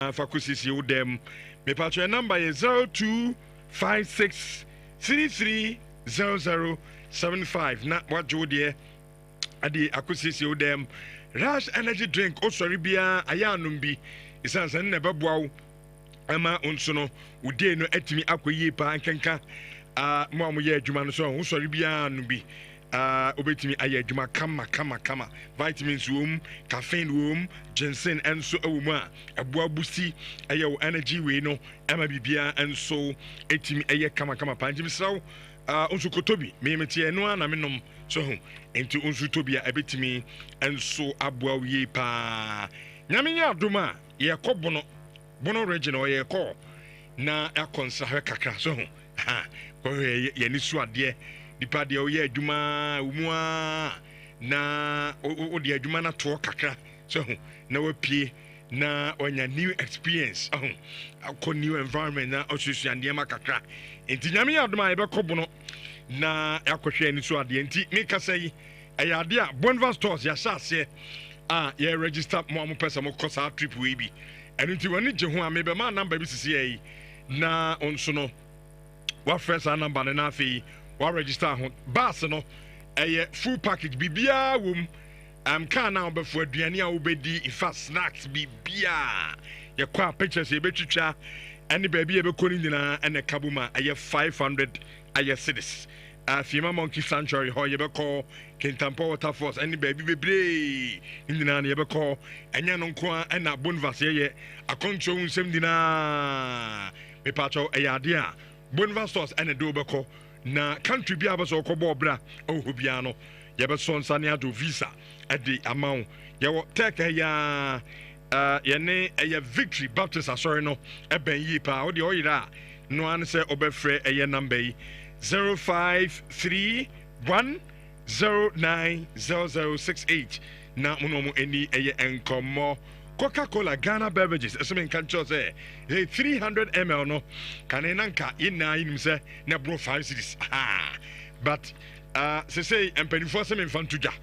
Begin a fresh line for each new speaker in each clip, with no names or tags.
Fakusisi udem. Me patch number is 0256330075. Na what Jodie Adi Akusisi udem. Rush energy drink Osoribia Ayanumbi. Isan san never bow. Ama unsono ude no etimi akoyi pa ankenka mo amoye adwuma no so Osoribia numbi. Obetimi aye adwuma kama vitamins wom caffeine wom ginseng enso ewom a eboa busi aye wo energy we no ema bibia enso etimi aye kama panjim saw onso kotobi memetie no na menom so ho enti onso tobi a ebetimi enso aboa wie pa nyame nya adoma ye kobono bono region ye ko na akonsa hwe kakra so ho ko ye ni su ade dipa de oye adwuma umua na o de adwuma na to kakra so na wapie na onya new experience akọ new environment na osusu ande ma kakra enti nyame adoma e be kobono na yakohwe ni so ade enti me kasa yi ayade a Bonva stores ya sase ye register mo person mo kosa trip we bi enti nti woni je ho a me be ma number bi sisi yi na onso no wa fresh number na afi wa register ho bus no full package bibia wom can now before aduane a obedi ifa snacks bibia ye kwa pictures ye betwitwa ene baby ye bekoni nyina ene kabuma 500 cities Fima Monkey Sanctuary ho ye beko Kintampo Waterfalls ene baby bebre nyina ye beko enya no nko ena Bonvas ye akontro nsem dina me pacho ayade a Bonvas stores ene do beko na country bia baso kobo bra ohobia no ye be so nsane ado visa ade amount ye wo take ya ye ne victory baptist asori no eben yi pa wo de oyira no an se obefre number yi 0531090068 na unomo eni enkomo Coca-Cola Ghana beverages esome kan cho say 300 ml no kanenanka ina yin say na bro 5 cities but say empenifo say menfantuja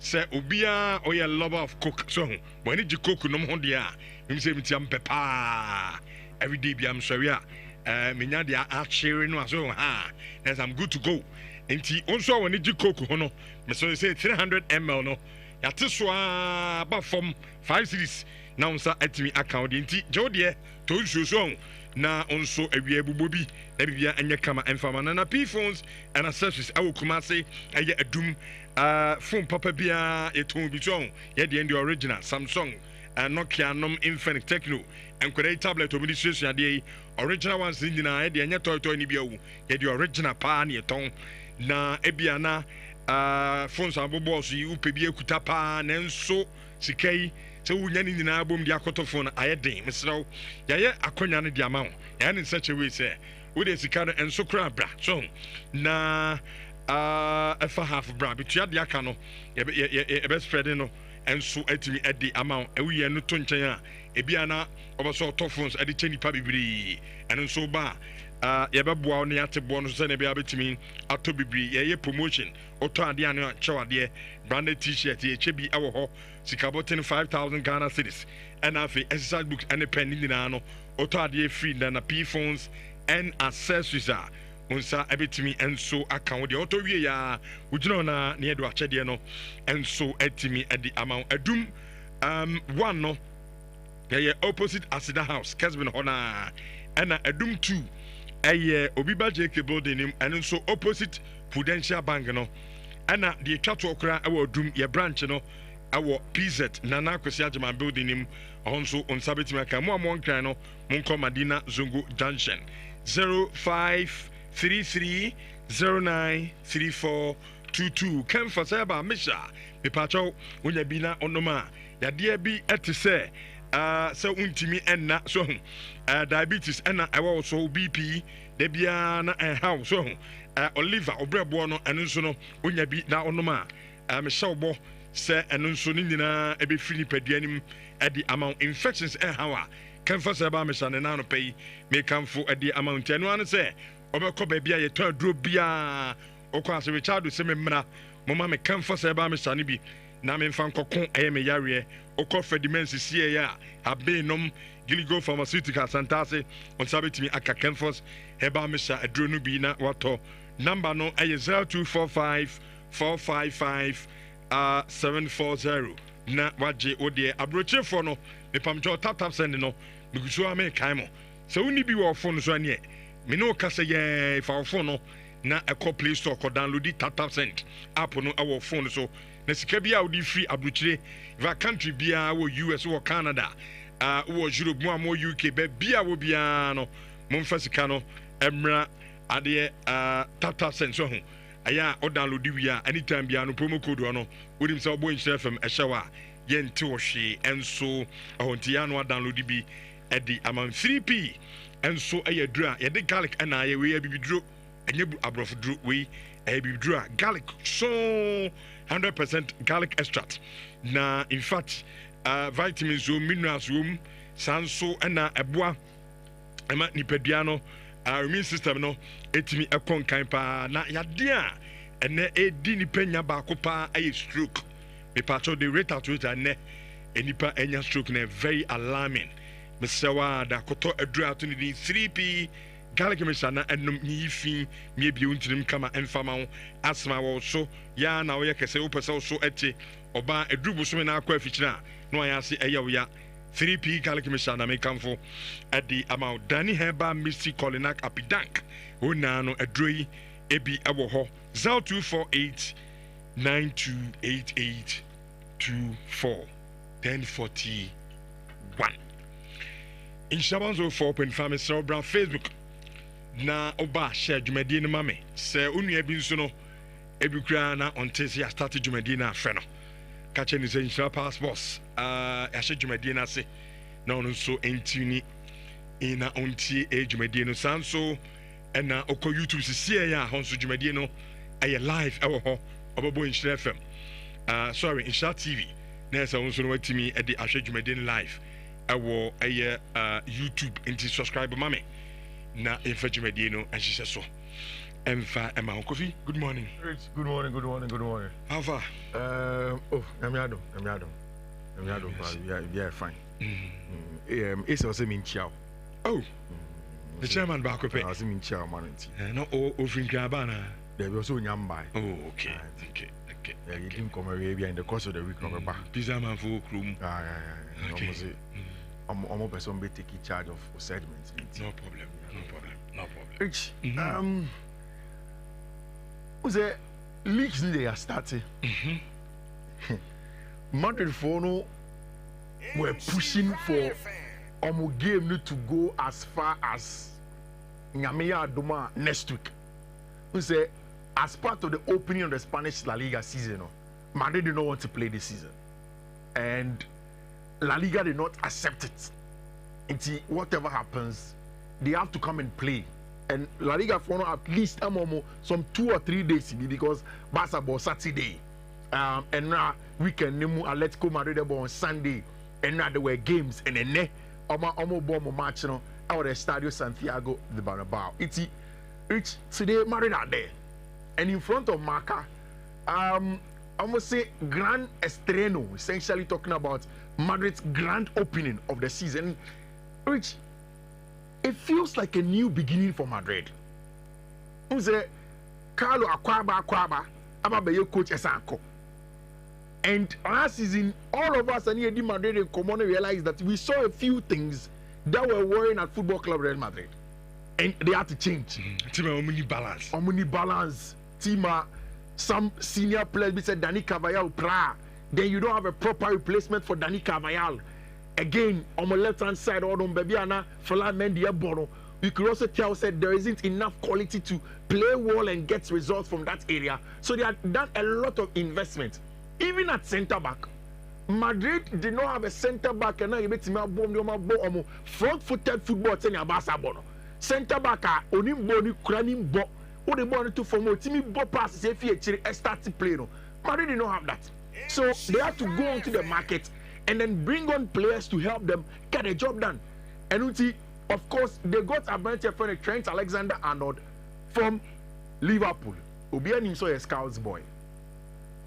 say obia oye lover of coke so when you coke no ho dia me say mitiam pepa every day bi am sorry menya dia actually no so yes I'm good to go enti onso when you coke ho no me so say 300 ml no yate so ba from 5 cities na unsa atimi account enti jode to nsuo na onso awia bubobi na bibia anya kama enfama na P phones and accessories awokuma say eye adum phone papa bia eton bi so ye de the original Samsung Nokia nom Infinix Tecno and kwere tablet obi situation ade original ones nyina ye de anya toy ni bia wu ye de original pa na eton na ebia na phones abobo so yi upebi ekuta pa na nso sikai so wunya ni nyina bom dia koto phone ayeden mesraw yaye akonya ne dia ma wo ya in such a way say we dey sika no enso kra bra so na efa half bra bitua dia ka no ye be spread no enso atimi edi ama ewiye no to nchen a ebia na oboso to phones edi cheni pa bibiri enso ba ye be boa no yate bo no so na bia betimi ato bibiri ye promotion oto ade anu chawade branded t-shirt ye chebi ewo ho sikabotin 5,000 Ghana cedis and afi exercise books and a pen nyina no oto ade free na P phones and accessories unsa ebetimi enso account de oto wie ya ugino na ne do achede no enso etimi edi amount adum one no ye opposite Asida House Kesbin hona and adum 2 Obiba JK building him and also opposite Prudential Bank no and the twatwo okra our dum ye branch no our PZ Nana Kwesi Agyeman building him also on sabeti maka mo nkran no monko Madina Zungu Junction 0533093422 come for seba misha me pacho wonya bi na onoma yade bi etise so untimi enna so diabetes enna ewo so BP de bia na how so Oliver obrebo no eno so no wonya bi na onoma me shawbo se eno so ni nyina ebe fini paduanim edi amount infections how can for seba misha ne na no pay me kamfo edi amount eno an se obekọ ba bia ye to aduro bia okwa se Richard se me mra mama me kamfo seba misha ne bi na me fan kokon me yare okọ fedimensi sie ya abenom Giligo Pharmaceutical Santase on sabetimi aka Kemfos heba mesha aduro no bi na wato number no 0245 455 740 na waje ode abrochefo no mepamjo tap send no migusu ame kan mo so uni bi wo phone so ane me no kase ye fa phone no na ekọ Play Store ko download tap send app no awo phone so na sika bia odi free abrochire va country bia wo US wo Canada wo Europe mo UK be bia wo bia no momfa sika no emra ade tap send so ho aya o download wi a anytime bia no promo code no wodim say obo Nhyira FM ehyewa yente wo hwe enso ahontia no download bi edi amam 3p enso ayadura ye de garlic na ye we abibiduro enye abrofoduro we abibiduro garlic so 100% garlic extract na in fact vitamins so minerals sanso na eboa ema nipadua no immune system no etimi ekonkan pa na yade a ene edi nipanya ba ko pa ay stroke me patcho the rate at which ene enipa enya stroke na very alarming mesewa da koto adura to ni 3p garlic mishana enum yifi me bi untirim kama enfama wo asma wo so ya na wo yekese wo pese wo so eti oba edubu so me na akwa afikyira no ayase eya wo ya 3p garlic mishana me kamfo edi amount dani heba misty colinac apidank ona no adroi ebi ewo ho 0248 9288 24 1041 in Shabanzo 4.5 Cerebral Facebook na oba share dwumadi no mame se onua bi nso no ebikura na ontese ya start dwumadi na afre no ka che ni se Nhyira passports ya share dwumadi na se na ono nso entuni ina ontie dwumadi no sanso ena okọ YouTube sisie ya ho nso dwumadi no aye live ewo ho obobo Nhyira FM sorry Nhyira TV na esa nso no watimi e de ahwe dwumadi live ewo aye YouTube enti subscribe mame na emfa dwumadi no ahyehyɛ so emfa ema kofi good morning.
Good morning.
How far?
I'm yeah, fine. It's also mean chow.
Oh, the chairman back up.
I was mean chow man.
No, offering Grabana.
There was also Nyambai.
Oh, okay.
Yeah, you didn't come Arabia in the course of the week.
Pizza man for room.
I'm almost person be taking charge of sediments.
No problem.
Rich, who's the leagues they are starting? Madrid for no were pushing for game to go as far as Nyamiya Duma next week. Who say as part of the opening of the Spanish La Liga season, Madrid did not want to play this season, and La Liga did not accept it. Until whatever happens, they have to come and play. And La Liga for at least some 2 or 3 days because Barca ball Saturday, and now weekend Atletico Madrid on Sunday, and now there were games and then bomb match out of the Estadio Santiago de Bernabeu. It's rich today Madrid are there, and in front of Marca, I must say grand estreno, essentially talking about Madrid's grand opening of the season. Rich, it feels like a new beginning for Madrid. Who say Carlo Akwaba Ababayo coach Esanko. And last season, all of us and here in Madrid in common realized that we saw a few things that were worrying at Football Club Real Madrid. And they had to change.
Team balance.
Balance. Team some senior players, we said Dani Carvajal, then you don't have a proper replacement for Dani Carvajal. Again, on the left-hand side, or on Bebiana, Fala Mendy, Bono, you could also tell that there isn't enough quality to play well and get results from that area. So they have done a lot of investment. Even at centre-back, Madrid did not have a centre-back, and now you make him front-footed football. Centre-back, Onimbo, Kranimbo, or the ball to form a team pass if you start to play. Madrid did not have that. So they have to go onto the market and then bring on players to help them get a job done. And of course, they got a bunch of Trent Alexander-Arnold from Liverpool. Obianim saw a scouts boy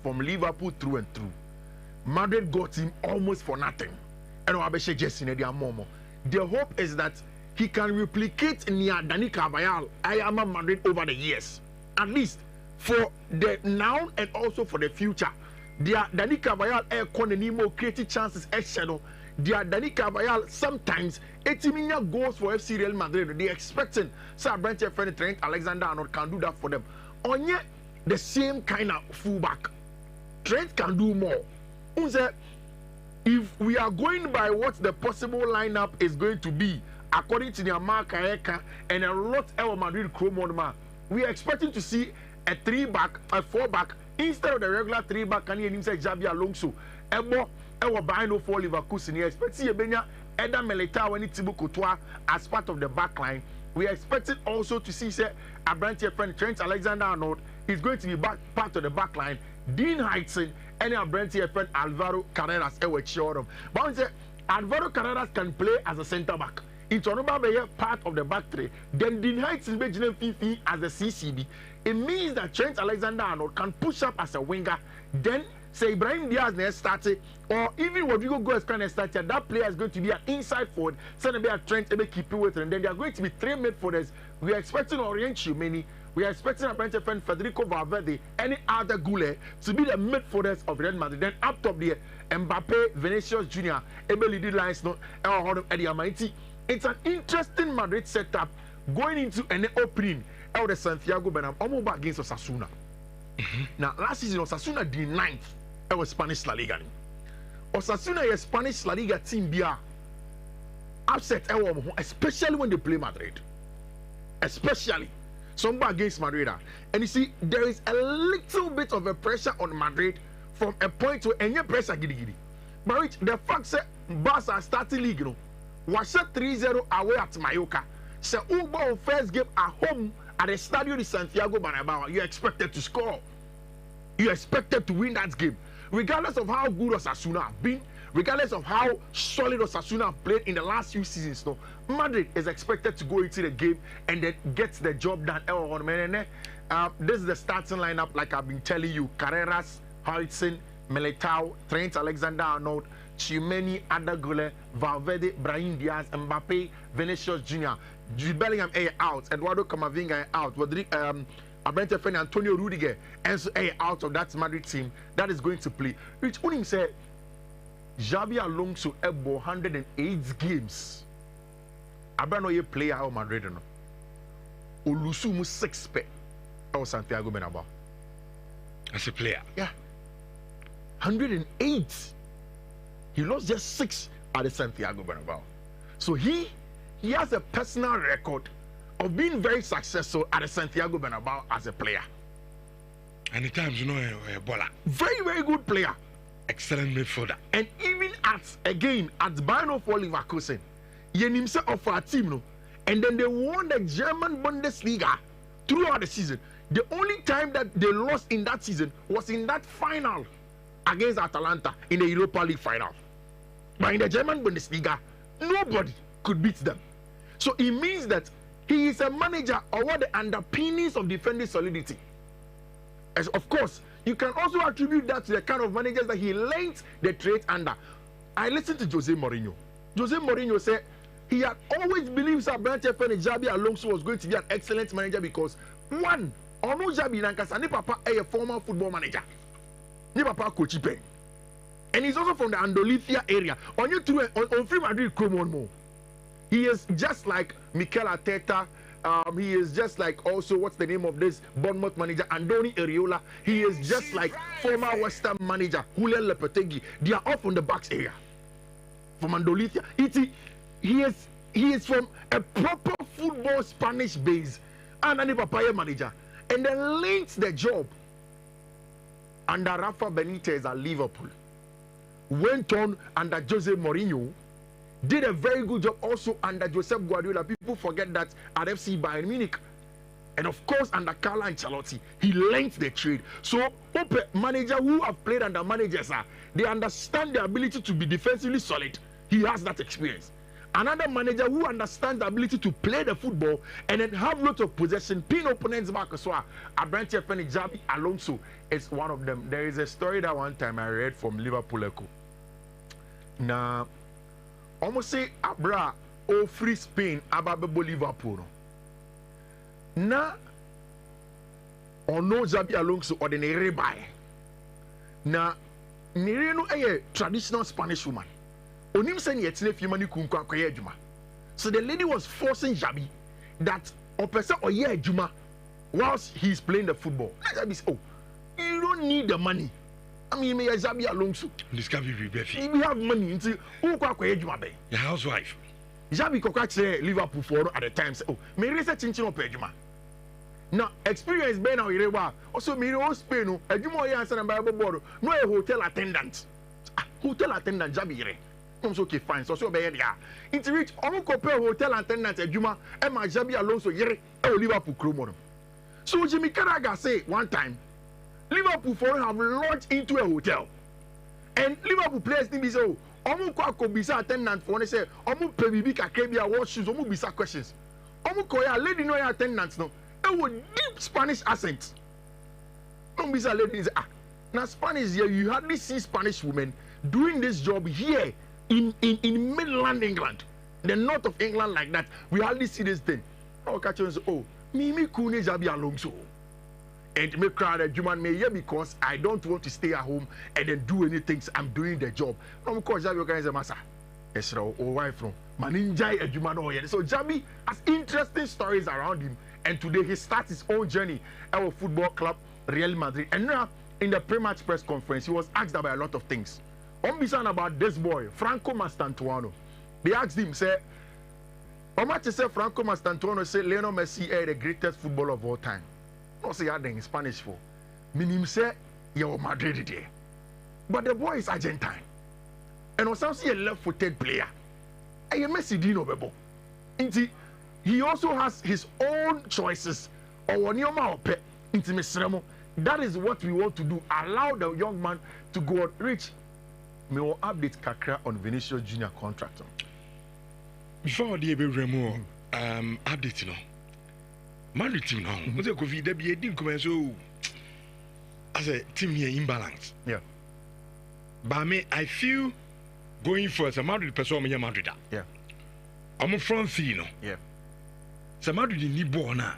from Liverpool through and through. Madrid got him almost for nothing. And Wabeshe Jesse Momo. The hope is that he can replicate Dani Carvajal, Ayama Madrid over the years. At least for the now and also for the future. Dani Carvajal creating chances shadow. Dani Carvajal sometimes 80 goals for FC Real Madrid. They expecting Sir Brent friend Trent Alexander-Arnold can do that for them. Onye the same kind of fullback. Trent can do more. If we are going by what the possible lineup is going to be, according to the Eka and a lot of Madrid Chrome, we are expecting to see a 3-back, a 4-back, instead of the regular 3-back. Can you say Jabi Alonso? Ebo Bino for Leverkusen. We expect to see Eda Militao and Thibaut Courtois as part of the back line. We are expecting also to see Abrante friend Trent Alexander-Arnold is going to be part of the back line. Dean Heitzen and Abrante friend Alvaro Carreras. But we say Alvaro Carreras can play as a centre back. It's part of the back three. Then Dean Heitzen be as a CCB. It means that Trent Alexander-Arnold can push up as a winger. Then say Ibrahim Diaz next started, or even Rodrigo Goes kind of started, that player is going to be an inside forward, send a Trent keep it with, and then they are going to be 3 midfielders. We are expecting Orient Chumeni, we are expecting our friend Federico Valverde, any other Gule to be the midfielders of Real Madrid. Then up top there, Mbappe, Vinicius Jr., Ebelidi Lines, no, Eddie Amaiti. It's an interesting Madrid setup going into an opening out of Santiago Bernabeu, almost against Osasuna. Now, last season, Osasuna did 9th. It was Spanish La Liga. Osasuna is Spanish La Liga team bia upset, especially when they play Madrid. Especially somebody against Madrid. And you see, there is a little bit of a pressure on Madrid from a point where any pressure giddy. But the fact that Barca starting league, was 3-0 away at Mallorca. So Uber first game at home at the Estadio de Santiago Bernabeu, you expected to score. You expected to win that game. Regardless of how good Osasuna have been, regardless of how solid Osasuna have played in the last few seasons, Madrid is expected to go into the game and then get the job done. This is the starting lineup, like I've been telling you. Carreras, Heitzen, Militao, Trent Alexander-Arnold, Chimeni, Adagule, Valverde, Brahim Diaz, Mbappe, Vinicius Jr., Jude Bellingham out, Eduardo Camavinga out, Abrante friend Antonio Rudiger and so out of that Madrid team that is going to play. Which only said Javi Alonso ebo 108 games. Abrano ye player of Madrid no. Olusumu 6 pe of Santiago Bernabeu.
As a player.
Yeah. 108. He lost just 6 at the Santiago Bernabeu. So he has a personal record of being very successful at the Santiago Bernabeu as a player.
And at times, a baller.
Very, very good player.
Excellent midfielder.
And even at Bayern for Leverkusen, Yenimse of our team, and then they won the German Bundesliga throughout the season. The only time that they lost in that season was in that final against Atalanta in the Europa League final. But in the German Bundesliga, nobody could beat them. So it means that he is a manager or what the underpinnings of defending solidity. As of course, you can also attribute that to the kind of managers that he learned the trade under. I listened to Jose Mourinho. Jose Mourinho said he had always believed that Jabi Alonso was going to be an excellent manager because one, Ono Jabi Nankasa, ni papa a former football manager. Ni papa coach pen. And he's also from the Andalusia area. On you through on Free Madrid Cromonmo. He is just like Mikel Arteta. He is just like also, what's the name of this Bournemouth manager, Andoni Iraola. He is just like former West Ham manager, Julian Lopetegui. They are all from the Bucks area. From Andalusia. He is from a proper football Spanish base. And a papaya manager. And then linked the job under Rafa Benitez at Liverpool. Went on under Jose Mourinho. Did a very good job also under Josep Guardiola. People forget that at FC Bayern Munich. And of course under Carlo Ancelotti, he learned the trade. So manager who have played under managers, they understand the ability to be defensively solid. He has that experience. Another manager who understands the ability to play the football and then have lots of possession, pin opponents back as well. Abranche Feni Jabi Alonso is one of them. There is a story that one time I read from Liverpool Echo. Now, almost say Abra or free Spain Ababebo Liverpool. Now, or no Jabi Alonso or the Nerebai. Now, Nhyira is a traditional Spanish woman. Onim sen yetine fiemani kunku akoye adwuma. So the lady was forcing Jabi that opese oye adwuma whilst he's playing the football. Jabi said, oh, you don't need the money. I mean, me Jabi Alonso.
This can be beefy.
We have money until who akoye adwuma be.
Your housewife.
Jabi kokwa say Liverpool for at the time say, oh, me research chinchin op adwuma. Now, experience be now Irewa. Also, me no Spain no adwuma oye answer na Bible board. No a hotel attendant. Hotel attendant Jabi ire. Okay, fine. So be there. Into which omo compare hotel attendant adwuma e ma Jabi Alonso yere e o Liverpool kromo. So Jimmy Carragher say one time Liverpool for have lodged into a hotel. And Liverpool players think say oh omo kwa ko bisa attendant for ne say omo pe bibi kakra bia wash shoes omo bisa questions. Omo ko ya lady no ya attendant no e wo deep Spanish accent. Omo bisa lady say ah na Spanish here you hardly see Spanish women doing this job here. In Midland England, the north of England like that, we hardly see this thing. Oh, catch on say, oh, me kune Jabi Alonso. And me cry that human may here because I don't want to stay at home and then do anything. I'm doing the job. No, of course, Jabi is a massa. Yes, or wife from Maninjai and human. So Jabi has interesting stories around him. And today he starts his own journey at our football club, Real Madrid. And now in the pre-match press conference, he was asked about a lot of things. About this boy, Franco Mastantuano. They asked him, say, how much is Franco Mastantuano say Lionel Messi is the greatest footballer of all time? No say that in Spanish for. Meaning say you're Madrid there. But the boy is Argentine. And also see a left-footed player. And you Messi Dino Bebo. He also has his own choices. Or when you're my pet into that is what we want to do. Allow the young man to go on reach. Me will update kakra on Vinicius Junior contract.
Before the Remo update no. Madrid team now. What's the COVID? There be a team coming so as a team here imbalance.
Yeah.
But me, I feel going for a Madrid person me Madrid.
Yeah.
I'm front three no.
Yeah.
So Madrid need ball now.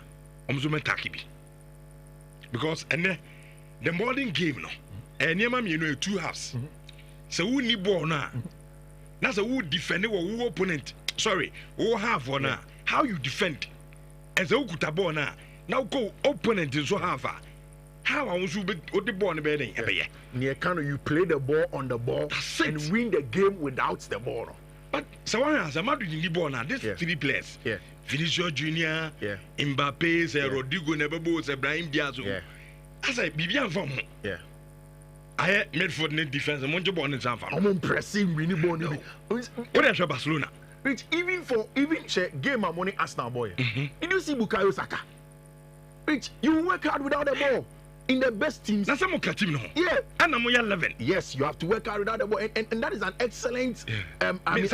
I'm so metakibi. Because and the modern game no. And you know 2 halves. So who need ball now? That's a who defend or who opponent. Sorry, who have one now. How you defend? As a who could ball now. Now go opponent is so half. How I want to be the ball in the bed.
Near kind of you play the ball on the ball and win the game without the ball.
But so one has a Madrid in the ball now. This 3 players.
Yeah.
Vinicius Junior, Mbappe, Rodrigo Nebebo, Brahim Diaz. I say Bibian from.
Yeah.
I made for the defense. I'm born in San Francisco.
I'm impressive. We need born.
What is Barcelona?
Which even game of money Arsenal boy. Did you see Bukayo Saka? Which you work hard without the ball in the best teams.
That's a team no.
Yeah.
And I'm 11.
Yes, you have to work hard without the ball, and that is an excellent.
Madrid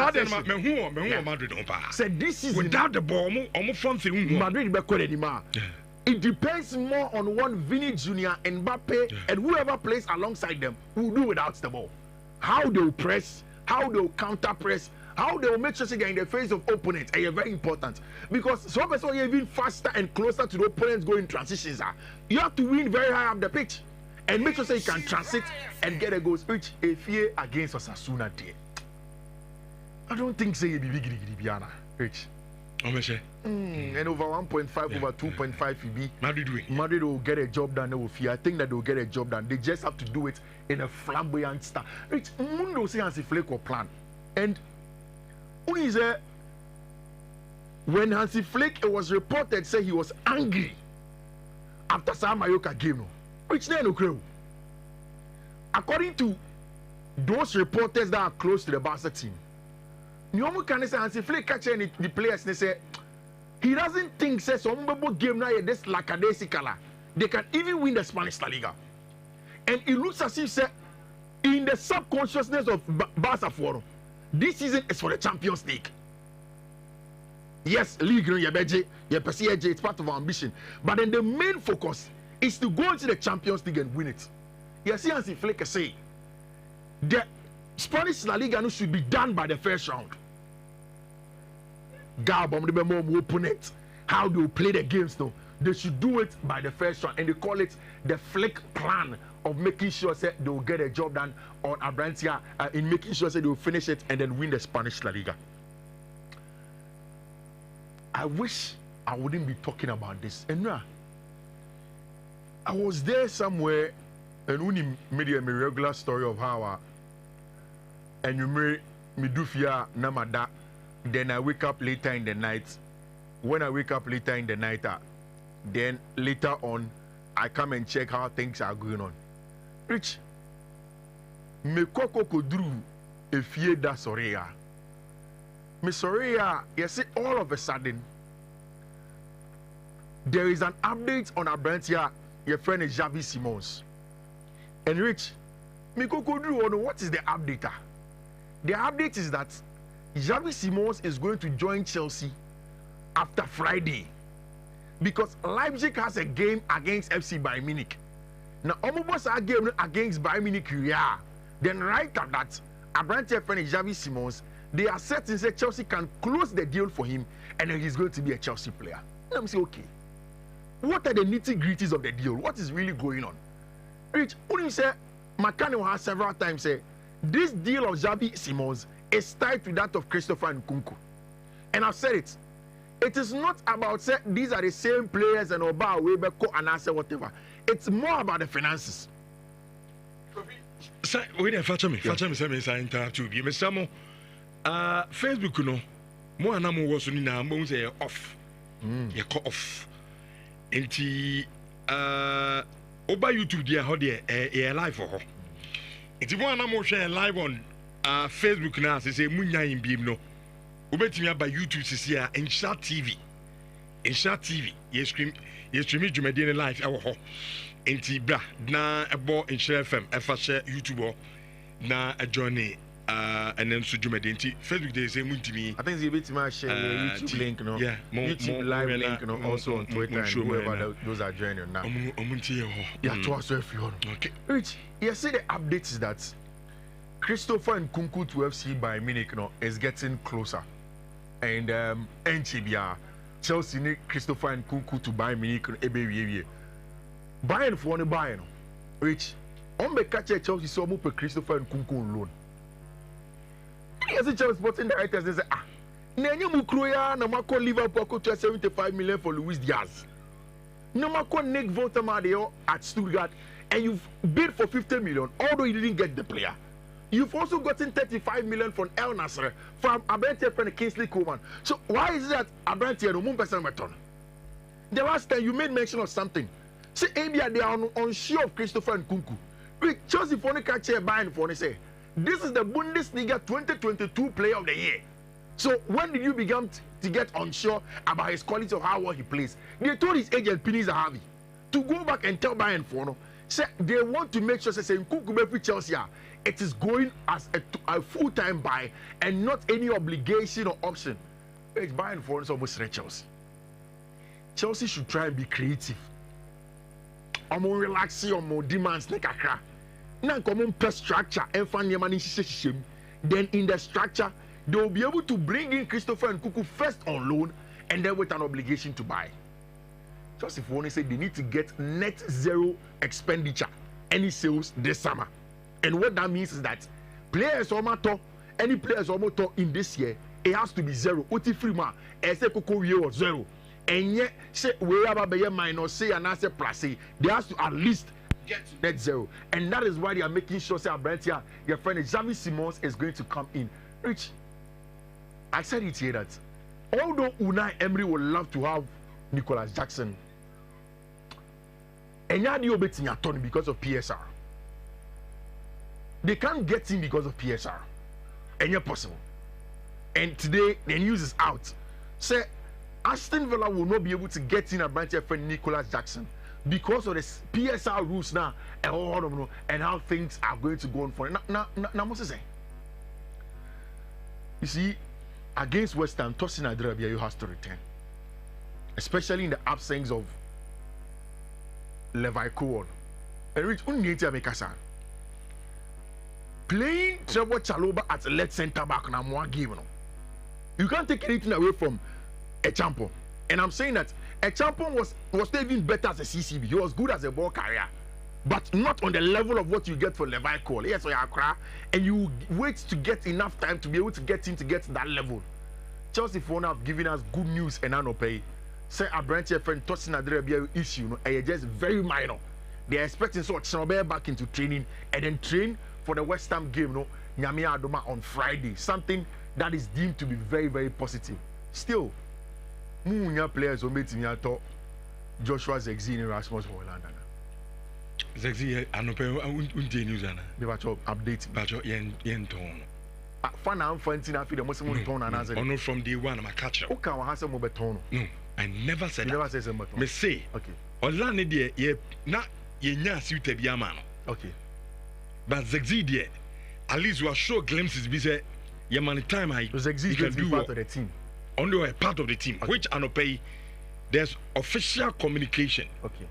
said this season
without the ball, I'm front three.
Madrid be called anymore. It depends more on one Vini Junior, Mbappe, and whoever plays alongside them who do without the ball. How they'll press, how they'll counter press, how they'll make sure they get in the face of opponents are very important. Because some people are even faster and closer to the opponents going transitions. You have to win very high up the pitch and make sure you can transit and get a goal. Which if you against Osasuna day, I don't think say you be big Rich. And over 1.5 over 2.5 Madrid will get a job done. I think that they will get a job done. They just have to do it in a flamboyant style. Rich Mundo say Hansi Flick or plan. And when Hansi Flick, it was reported say he was angry after Sam Mayoka game. Which then no. According to those reporters that are close to the Barca team, Nyomu can say Hansi Flick catching the players and say he doesn't think say some game now this lackadaisical. They can even win the Spanish La Liga. And it looks as if say in the subconsciousness of Barca Forum, this season is for the Champions League. Yes, league, it's part of our ambition. But then the main focus is to go into the Champions League and win it. Yes, as the Flicker say, the Spanish La Liga should be done by the first round. Opponent, how they will play the games though. They should do it by the first round, and they call it the flick plan of making sure that they will get a job done on Abrantia in making sure that they will finish it and then win the Spanish La Liga. I wish I wouldn't be talking about this. And now, I was there somewhere and only made a regular story of how and you may me do fear namada. Then I wake up later in the night. When I wake up later in the night, then later on, I come and check how things are going on. Rich, me koko kodru efie da soria. Me soria, you see, all of a sudden, there is an update on Abrantia. Your friend is Javi Simons. And Rich, me koko kodru, what is the update? The update is that Javi Simons is going to join Chelsea after Friday because Leipzig has a game against FC Bayern Munich. Now, almost a game against Bayern Munich, yeah. Then right after that, Abrantia friend Javi Simons, they are set and say Chelsea can close the deal for him and then he's going to be a Chelsea player. And I'm saying, okay, what are the nitty-gritties of the deal? What is really going on? Rich, when you say, McCann has several times said, this deal of Javi Simons is tied to that of Christopher Nkunku. And I've said it. It is not about say these are the same players and Oba Webeko and I say whatever. It's more about the finances.
Sir, wait a minute, me interrupt you. Mr. Facebook no. Mo anamu was ni na mo say off. You cut off. Enti Oba YouTube there how there live for her. Enti mo anamu share live on Facebook now say munya in bim no. Ubetimi by YouTube sisi a Nhyira TV. Nhyira TV. You stream Jumedi live ɛwɔ hɔ. Enti bra na ɛbɔ Nhyira FM ɛfa share YouTube na journey and then so Jumedi enti Facebook dey say muntimi.
I think you betimi share YouTube link no. Yeah, YouTube live link no also on Twitter and whoever those are joining now.
Omunti ɛwɔ.
Yeah, to us if you okay. Rich, you see the update is that Christopher Nkunku to FC by Munich is getting closer. And NCBA Chelsea need Christopher Nkunku to buy Munich Bayern for one Bayern. Rich, on the catch Chelsea so much Christopher Nkunku loan. Yes, Chelsea sporting directors they say Nenyu Mukruya na mako Liverpool ko 75 million for Luis Diaz. No mako Nick Voldemar at Stuttgart and you've bid for 50 million although you didn't get the player. You've also gotten 35 million from El Nasser from Abrantia and Kingsley Coman. So why is it that Abrantia no more person return? The last time you made mention of something. See, Abia they are unsure of Christopher Nkunku. We Chelsea for the catcher buying for say this is the Bundesliga 2022 Player of the Year. So when did you begin to get unsure about his quality of how well he plays? They told his agent Pini Zahavi to go back and tell Bayern for no. Say they want to make sure say Nkunku be Chelsea. It is going as a full-time buy and not any obligation or option. It's buying for almost Chelsea. Chelsea should try and be creative. I'm more relaxing, I'm more demands like a crack. Now come on per structure and find your money. Then in the structure, they will be able to bring in Christopher Nkunku first on loan and then with an obligation to buy. Just if you want to say they need to get net zero expenditure, any sales this summer. And what that means is that players any players in this year, it has to be zero. Oti free man, say Koko or zero. And yet, say we have a minus say and I say plus say, they has to at least get to net zero. And that is why they are making sure say Abrantia, your friend Javi Simons is going to come in. Rich, I said it here that although Unai Emery would love to have Nicholas Jackson, and you're betting your turn because of PSR. They can't get him because of PSR. And you're possible. And today, the news is out. Say, Aston Villa will not be able to get in a branch for Nicholas Jackson because of the PSR rules now and how things are going to go on for it. Now, Moses say, you see, against West Ham, Tosin Adrabia has to return, especially in the absence of Levi Cowan. And which playing Trevor Chalobah at left centre back na more game. You can't take anything away from a champion. And I'm saying that a champion was not even better as a CCB. He was good as a ball carrier, but not on the level of what you get for Levi Cole. Yes, you are, and you wait to get enough time to be able to get him to get to that level. Chelsea phone have given us good news and no pay. Say a branch friend Tosin Adrabia issue, and just very minor. They are expecting so much back into training and then train for the West Ham game, Nyamia Adoma on Friday. Something that is deemed to be very, very positive. Still, Munya players who made me talk Joshua Zegzi and Rasmus Holland.
Zegzi, I know unti news ana.
They were update.
Bacho yen tone.
Fana am fancy na fi the most tone and answer.
Ono from day one, I'm a catcher.
Okay, I have some tone.
No, I never said.
You never said some tone.
Me say.
Okay.
Olane de ye na ye nya suite bi ama no.
Okay.
But Zegzi de at least we are show glimpses be say ye man time I
Zegzi can be part of the team.
Only a part of the team, okay. Which I don't pay. There's official communication.
Okay.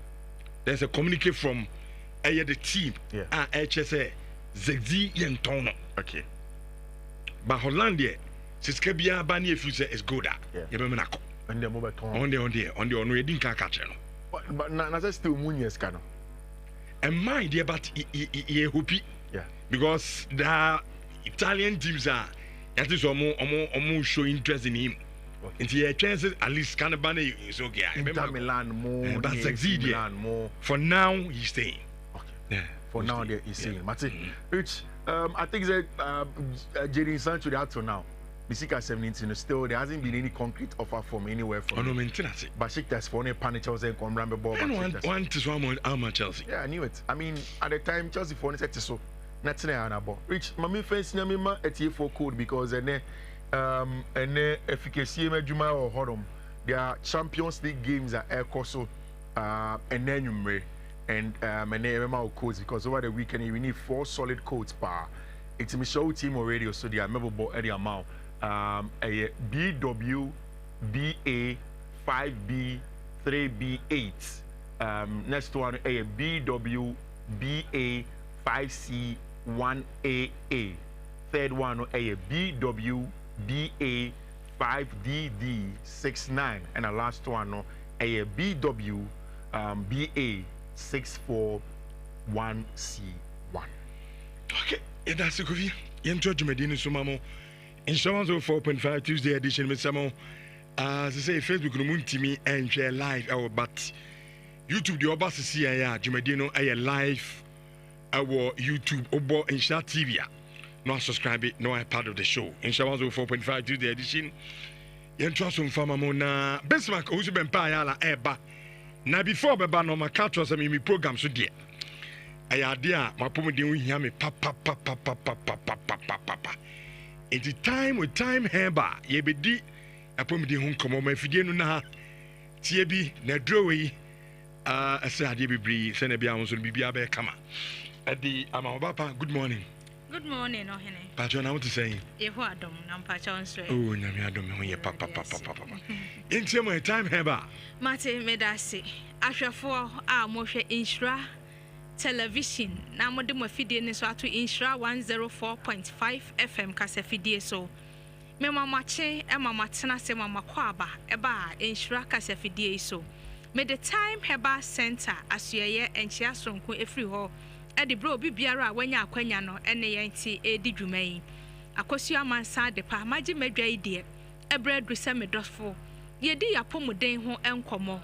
There's a communique from the team.
Yeah.
HSA Zegzi Yentono.
Okay.
But Hollandia, Siskabia Bani if you say is good at.
Yeah.
Yebemenako.
And the mobile tone.
On the we didn't catch it.
But na still Munyes cano.
And my dear, but ye hoopy.
Yeah.
Because the Italian teams are that is almost show interest in him.
Okay.
Into your chances, at least Canabane is okay.
Inter Milan more,
but
Milan more.
For now, he's staying.
Okay.
Yeah.
For now, he's staying. Mate, which I think that Jadon Sancho they had to now. Bisika 17 still there hasn't been any concrete offer from anywhere from.
Oh no, maintenance.
But Besiktas for any panic Chelsea and come ramble ball.
One to one Chelsea.
Yeah, I knew it. I mean, at the time Chelsea for any set so. That's not anabo. Which mami face nyamima eti4 code because ene efficacy majuma or hodom. Their Champions League games are air so and ene codes because over the weekend we need 4 solid codes per. It's a show team already so they are memorable at the amount. A BW BA 5B 3B8. Next one a BW BA 5C 1AA. Third one a BW BA 5DD 69 and the last one a BW BA 641C1.
Okay, that's a good view. You enjoyed Medina Sumamo. Insurance 4.5 Tuesday edition with Samo. As I say, Facebook no muntimi and share live our but YouTube the Obas see Jumedino a live our YouTube Obo Insha TV. No subscribe it, no part of the show. Insurance 4.5 Tuesday edition. Yentrasum Famamona Besmak who's been payala eba. Now before Beba no catch me program so dear. I idea my pomodin we hear me papa. It's time with time heba ye be di apomodin hun komo ma fidie no na tie bi na drowi asa ade bibri se na bia won so bibia be kama adi amabapa. Good morning.
Good morning, Ohene.
Pacho na what say?
E ho adom na pacho nso.
Oh, na me adom me ho ye papa. Intie mo time heba.
Mate medase. Ahwefo a mo hwe Nhyira television na mo de mo fidie ni so ato Nhyira 104.5 FM kasa fidie so. Me mamache e mamatena se mamakwa eba Nhyira kasa fidie so. Me the time heba center asuyeye enchia sonko efri ho. Edi bro bibiara wanya akwanya no ene yenti edi dwumayi akosu amansa de pa magi medwa ide ebre du se medofo yedi yapomuden ho enkomo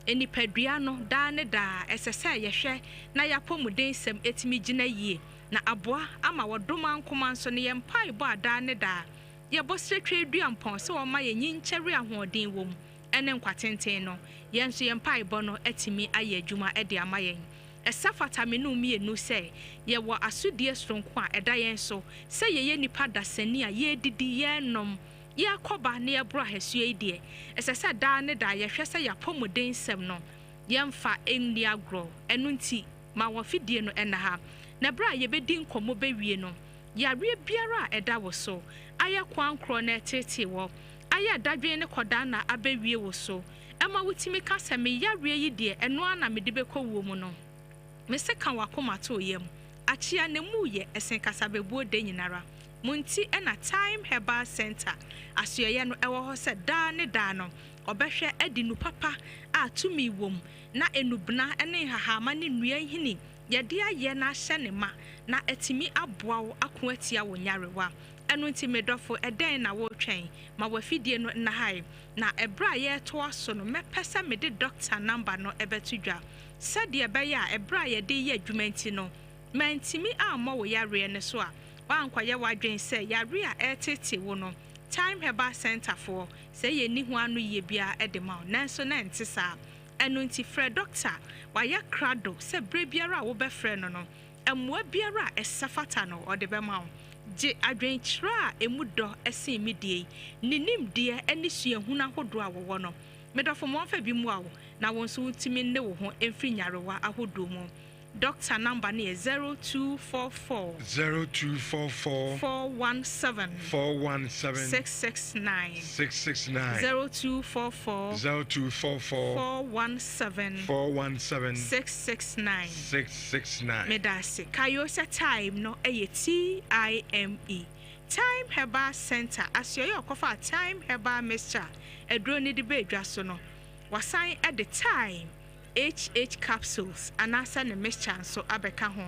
enipadua no da ne da esese yehwe na yapomuden sem etimi gina yie na aboa ama wodoma nkoma nso ne yempai bo ada ne da yebosretwe duampon se wo ma yenyinkyere ahoden wom ene nkwatenten no yenso yempai bo no etimi aye adwuma ede amayen esafata menu mienu se ye wo asudie stronko a eda yen so se ye nipa dasani a ye didi ye nom ye akoba ne ye bro ahasue die esese da ne da ye hwe se ya pomuden sem no ye mfa enni agro enu nti ma wo fidie no ena ha na bra ye bedi nkomo bewie no Yareɛ biara ɛda wo so ayɛ kwankro na ɛtete wo ayɛ dadwen ne kɔda na abɛwie wo so ɛma wotimi ka sɛ me yareɛ yi deɛ ɛno ana mede bɛkɔ wo mu no me se ka wakoma to yam akyia ne mu yɛ ɛsen kasa bebuo de nyinara munti ɛna Time Herbal Center asoyɛ no ɛwɔ hɔ sɛ daa ne daa no ɔbɛhwɛ adi nu papa a tumi wom na enubna ɛne hahama ne nnua hini yɛde ayɛ na ahyɛ ne ma na etimi aboa wo ako atia wo nyarewa ɛno nti medɔfo ɛdɛn na wo twɛn ma wafidie no na hai na ɛbra yɛ to aso no mɛpɛ sɛ mede doctor number no ɛbɛto dwa sɛdeɛ ɛbɛyɛ a ɛbra yɛde yɛ adwuma nti no mantimi ammɔ wo yareɛ ne so a wankɔyɛ wadwen sɛ yare a ɛtete wo no Time Herbal Center for sɛ yɛ ni ho ano yɛ bia ɛde ma wo nanso na nte saa ɛno nti frɛ doctor wayɛ krado sɛ bre biara a wobɛfrɛ no no ɛmmoa biara a ɛsɛ fata no ɔde bɛma wo gye adwenkyerɛ a emu dɔ ɛsen midie ninim deɛ ɛne suahuna ahodoɔ a wɔwɔ no medɔfo mɔmfa bi mu a wo na wɔn nso wotimi nne wo ho ɛmfiri nyarewa ahodoɔ mu doctor number ne 0244 417 669 0244 417 669 medase kayo se time no TIME Time Herbal Center asoye okofa Time Herbal Mixture edro ni de be dwa so no wasan at the time HH capsules anasa ne mixture so abeka ho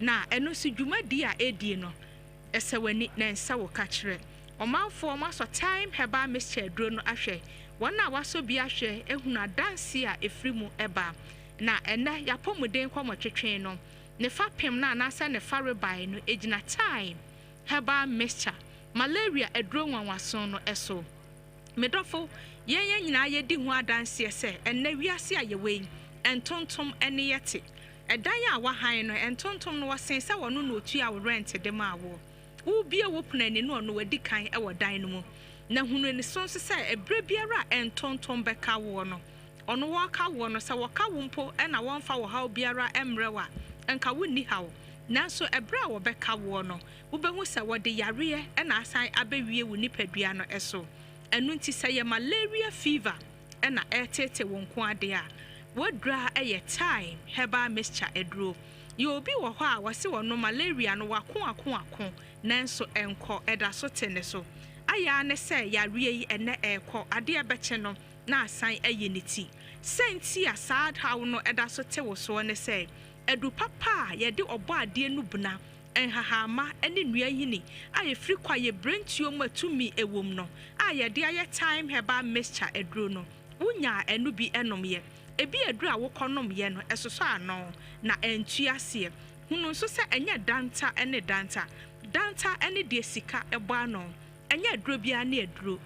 na eno so dwumadi a edi no ese wani na nsa wo ka kire omanfo maso Time Herbal Mixture dro no ahwe wona waso bi ahwe ehuna danse a efrimu eba na ene yapomuden kwamotwetwen no ne fa pem na anasa ne fa rebai no ejina Time Herbal Mixture malaria edro nwanwason no eso medofo yen nyina yedi ho adanse se enne wiase ayewe entontom ene yete edan a wahan no entontom no wasen se wono no otu a rent de ma wo wo bie wo punani no no wadi kan e wodan no mu na hunu ni so se ebre biara entontom beka wo no ono wo ka wo no se wo ka wo mpo e na wonfa wo haw biara emrewa enka wo ni haw nanso ebre a wo beka wo no wo behu se wo de yare e na asan abewie wo nipadua no eso enu nti se ye malaria fever e na etete wo nko ade a wodra eye Time Herbal Mixture edro ye obi wo ho a wose wo no malaria no wako nanso enko eda so tene so aya ne se yare yi ene ekọ ade ebeche no na asan eye niti senti asad hawo no eda so te wo so ne se edu papa ye de obo ade nu buna enhahama ene nua hini aye firi kwa ye brentuo mu atumi ewom no aye de aye Time Herbal Mixture edro no unya enu bi enom ye ebi edru a wokonom ye no esoso ano na entuase hunu so se enye danta ene danta ene de sika ebo ano enye edro bia na edro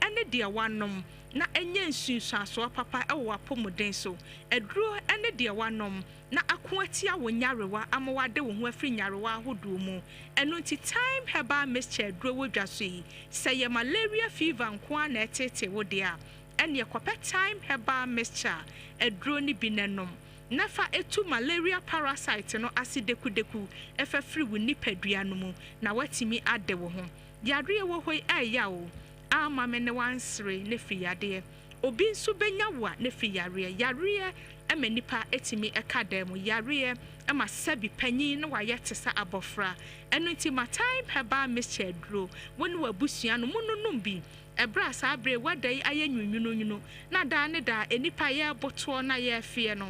ene de wanom na enye nsunsuaso papa ewo apomuden so edro ene de wanom na akoatia wo nyarewa amawade wo ho afri nyarewa ahodo mu eno nti Time Herbal Mixture edro wodwaso yi se ye malaria fever nko na etete wo de a ene yekope Time Herbal Mixture edro ni binenom nafa etu malaria parasite no asideku efafiri wo nipadua no mu na watimi ade wo ho yare wo hoi aya o ama me ne wansre ne fiyade obi nso benya wo a ne fiyare emanipa etimi ekadem yare ema sabi panyin no wayete sa abofra eno nti ma Time Herbal Mixture dro woni wabusua no mununum bi ebra sa abre wadai aye nwunwuno na da ne da enipa ye boto na ye fie no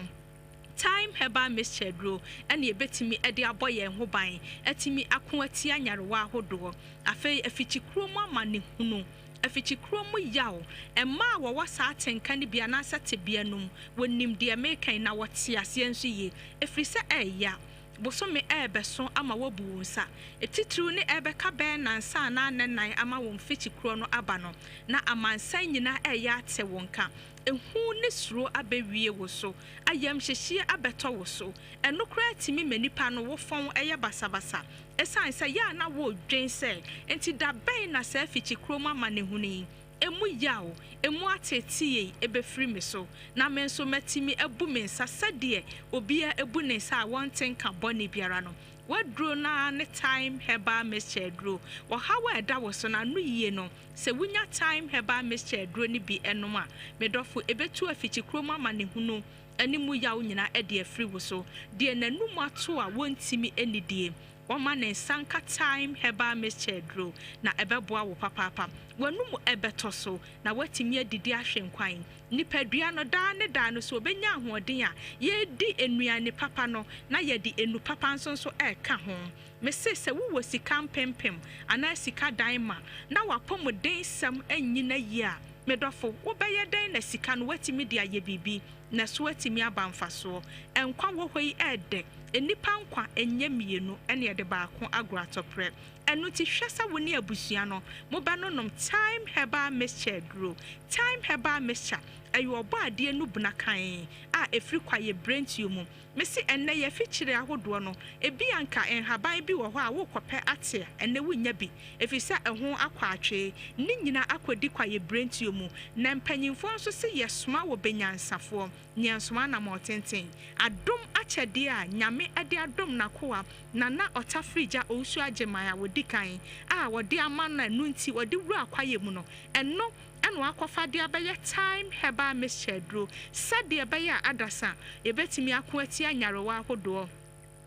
Time Herbal Mixture dro ene ebetimi ede aboye ho ban etimi akoatia nyarewa ahodo afei afichi kromu amane hunu afichi kromu yawo emma wo wasa atenka ne bia na sate bia num wonim de mekan na wote ase enso ye efiri se eya bosome ebeso ama wabu nsa etitru ne ebeka be nansa na nenan ama wo mfichi kro no aba no na amansan nyina eya ate wonka ehu ne suro abewie wo so ayam hyehye abeto wo so eno kra timi manipa no wo fon eye basabasa esan se ya na wo dwen se enti da ben na se fichi kro ma manehuni emu yawo emu atetie ebefiri me so na me nso matimi ebu me nsa sade obia ebu ne nsa wonten ka boni biara no what drew na ne time heba mixture drew or how that was on a new year no se winya time heba mixture drew ni bi enoma medofo ebetu afichi kroma mane hunu animu ya unyina ede free wo so de nanum ato a wontimi enidie Wama ne sanka time heba mixture drew na ebeboa wo papa wanum ebetoso na watimi adidi ahwenkwan nipadua no da ne da no so obenya ahoden a ye di enuane papa no na ye di enu papa nso so eka ho me se wo sika mpempem ana sika daima na wapomden sam anyina yi a medofo wo beye den na sika no watimi dia ye bibi na so watimi abamfaso enkwa wo hoi ede enipa nkwa enye mienu ene ye de baako agoratopre enu ti hwesa woni abusua no mo ba no nom time heba mixture grow time heba mixture ayo obo ade nu buna kan a efri kwaye brentium mesi enne ye fichire ahodo no ebi anka enhaban bi wo ho a wo kope ate enne wunya bi efisa eho akwa atwe ni nyina akodi kwaye brentium na mpanyimfo nso se yesoma wo benyansafo nyansoma na motenten adom achede a nyame ade adom na koa na otafrija ousu agemaya wodi kan a wodi amana nu nti wodi wuru akwaye mu no enno anu akofa de abeye time heba mixture dro sade abeye adasa ebetimi akoati anyarewa ahodo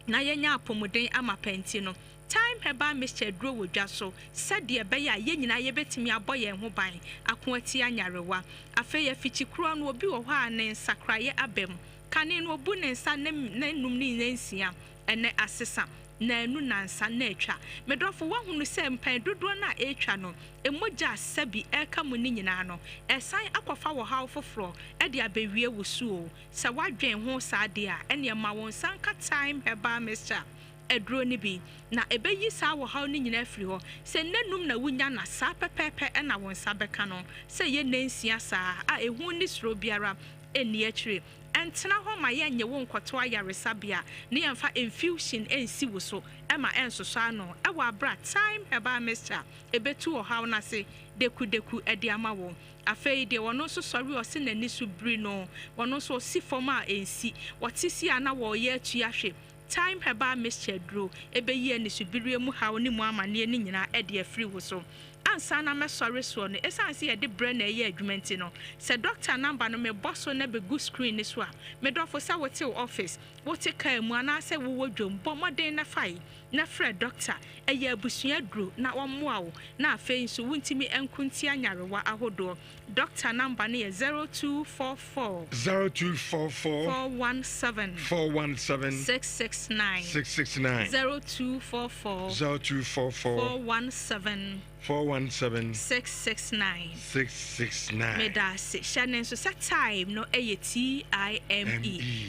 na yenya apomuden ama penti no time heba mixture dro wodwa so sade abeye yenyina yebetimi aboye ho ban akoati anyarewa afe ya fichi kro no obi wo ho a ne nsakraye abem kane no obu ne nsa ne num ni nsia ene asesa na enu nansa na etwa medrofo wahunu se mpan dodo na etwa no emoja asabi eka mu ni nyina no esan akofa wo hawo foforo e de abewie wusuo se wadwen ho saade a ene ma won sanka time heba mixture edro ni bi na ebeyi sa wo hawo ni nyina afiri ho se nanum na wunya na sa pepepe e na won sabeka no se ye nansia sa a ehu ni soro biara eni akire entena ho ma ye nye wo nkoto ayaresabia ne yemfa infusion ensi wo so ema ensoso ano e wa bra time heba mixture ebetu o hawo na se deku ede ama wo afei de wono so sori o se nani so bri no wono so si forma ensi wotisi ana wo ye atu ahwe time heba mixture dro ebeyi ani so biri mu hawo ni mu amane ni nyina ede afiri wo so ansana me sorry so no esanse ye de bre na ye adwumenti no se doctor number no me bosso na be good screen ni so a me dofo sa wote office wote ka mu ana se wo dwom bo moden na fai na frɛ doctor eye abusua duro na omoa wo na afei so wuntimi enkunti anyarewa ahodo doctor number no ye 0244 417 669 0244 417 669 medase shane so set time no time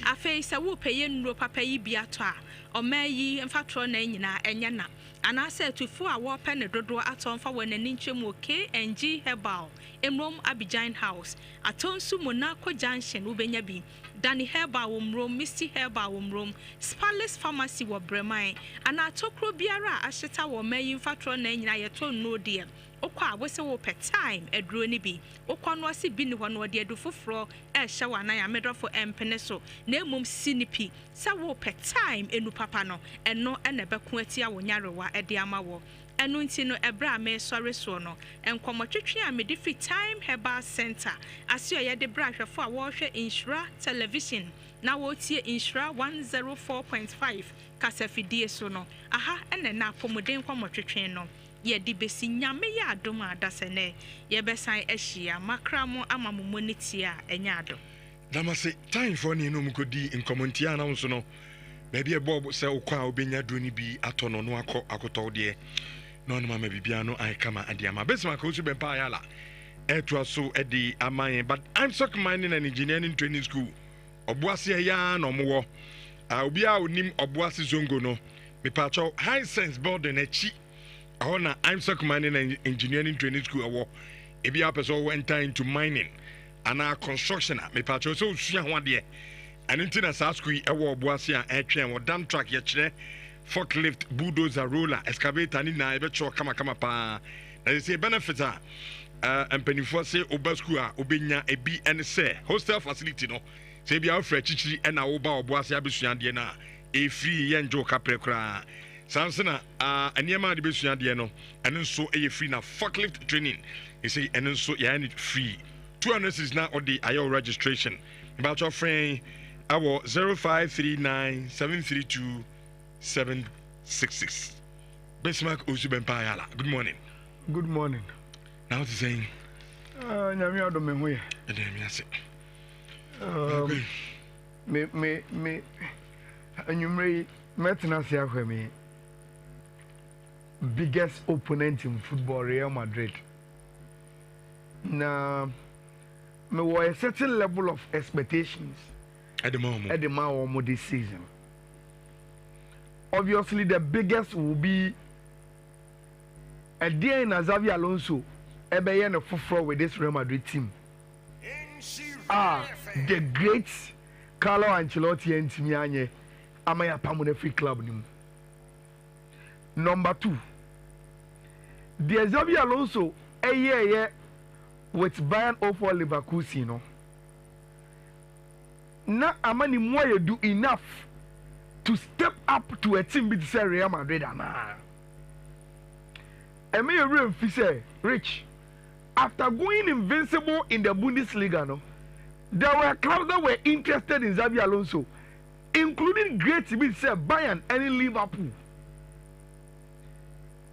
afei sa wo peye nro papa yi biato a omayi mfatro na nyina enya na anase tufu a wo pe ne dodo atonfa wanani nchemu KNG Herbal Emrom Abidjan House atonsu Monaco Junction ubenya bi Dani Herbal womrom Misty Herbal womrom Spaless Pharmacy wo Breman ana tokro biara ahyeta wo mayi mfatro na nyina yeto no de okwa wose wo pe time eduro ni bi okwa no ase bi ni ho no de edu foforo e hye wa na ya medrofo empene so na emum sinipi sa wo pe time enu papa no eno ene beko atia wo nyarewa ede ama wo enu nti no ebra me sori so no enkomotwetwe a me different time Herbal Center asio ye de bra hwefo a wo hwe Nhyira television na wo tie Nhyira 104.5 kasafidie so no aha ene na apomuden komotwetwe no ye di besi nyame ya adom adasene ye besan ahia makramo amamomonitia enya ado
damase time for ni no mkodi inkomontia na nso no baby e bob se okwa obenya droni bi atono no akoto de no no mama bibia no ai kama adiama besma ka osu bempa yala etua so edi aman but I'm stock mining and engineering training school obuase ya no mo obi a onim obuase zongo no me pacho high sense board na chi ahona I'm stock mining and engineering training school awo ebi a person went into mining and construction me pacho so sua ho de and intina sa school ewo obuase a etwen wo dam track ye kire forklift bulldozer roller excavator ni na ebe cho kama pa na say benefit a empanifo say oba school a obenya ebi ene say hostel facility no say bia ofra chichiri e na wo ba oboase abesua de na a free Yanjo Caprecra. Sansana, Anyama de Bessia Diano, and then so a free now forklift training. You say, and then so you need free. 200 is now on the IO registration. About your friend, our 0539 732 766. Bismarck Usuben Payala. Good morning.
Good morning.
Now to saying,
Nyamia do me we.
And then yes.
Me and you may maintenance here for me. Biggest opponent in football, Real Madrid. Now, me were a certain level of expectations
at the moment
this season. Obviously, the biggest will be a day in Xabi Alonso, Ebeyen of with this Real Madrid team. The great Carlo Ancelotti and Timianye Amaya Pamone Free Club. Number 2, the Xabi Alonso a year with Bayern 04 Leverkusen. No, na amani more you do enough to step up to a team with Real Madrid. And me real say, Rich, after going invincible in the Bundesliga, no, there were clubs that were interested in Xabi Alonso, including great teams like Bayern and Liverpool.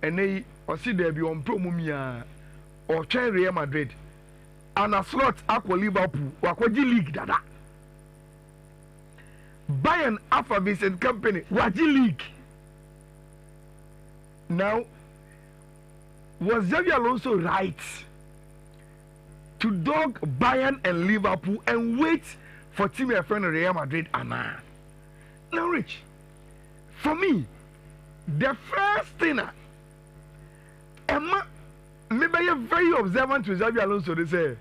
And they see there be on promo or try Real Madrid and a slot aqua Liverpool wakwaji league dada. Bayern Alpha Vincent Company waji league. Now, was Xabi Alonso right to dog Bayern and Liverpool and wait for team friend Real Madrid? Now, Rich, for me, the first thing, Emma, maybe you're very observant to Xabi Alonso. They say,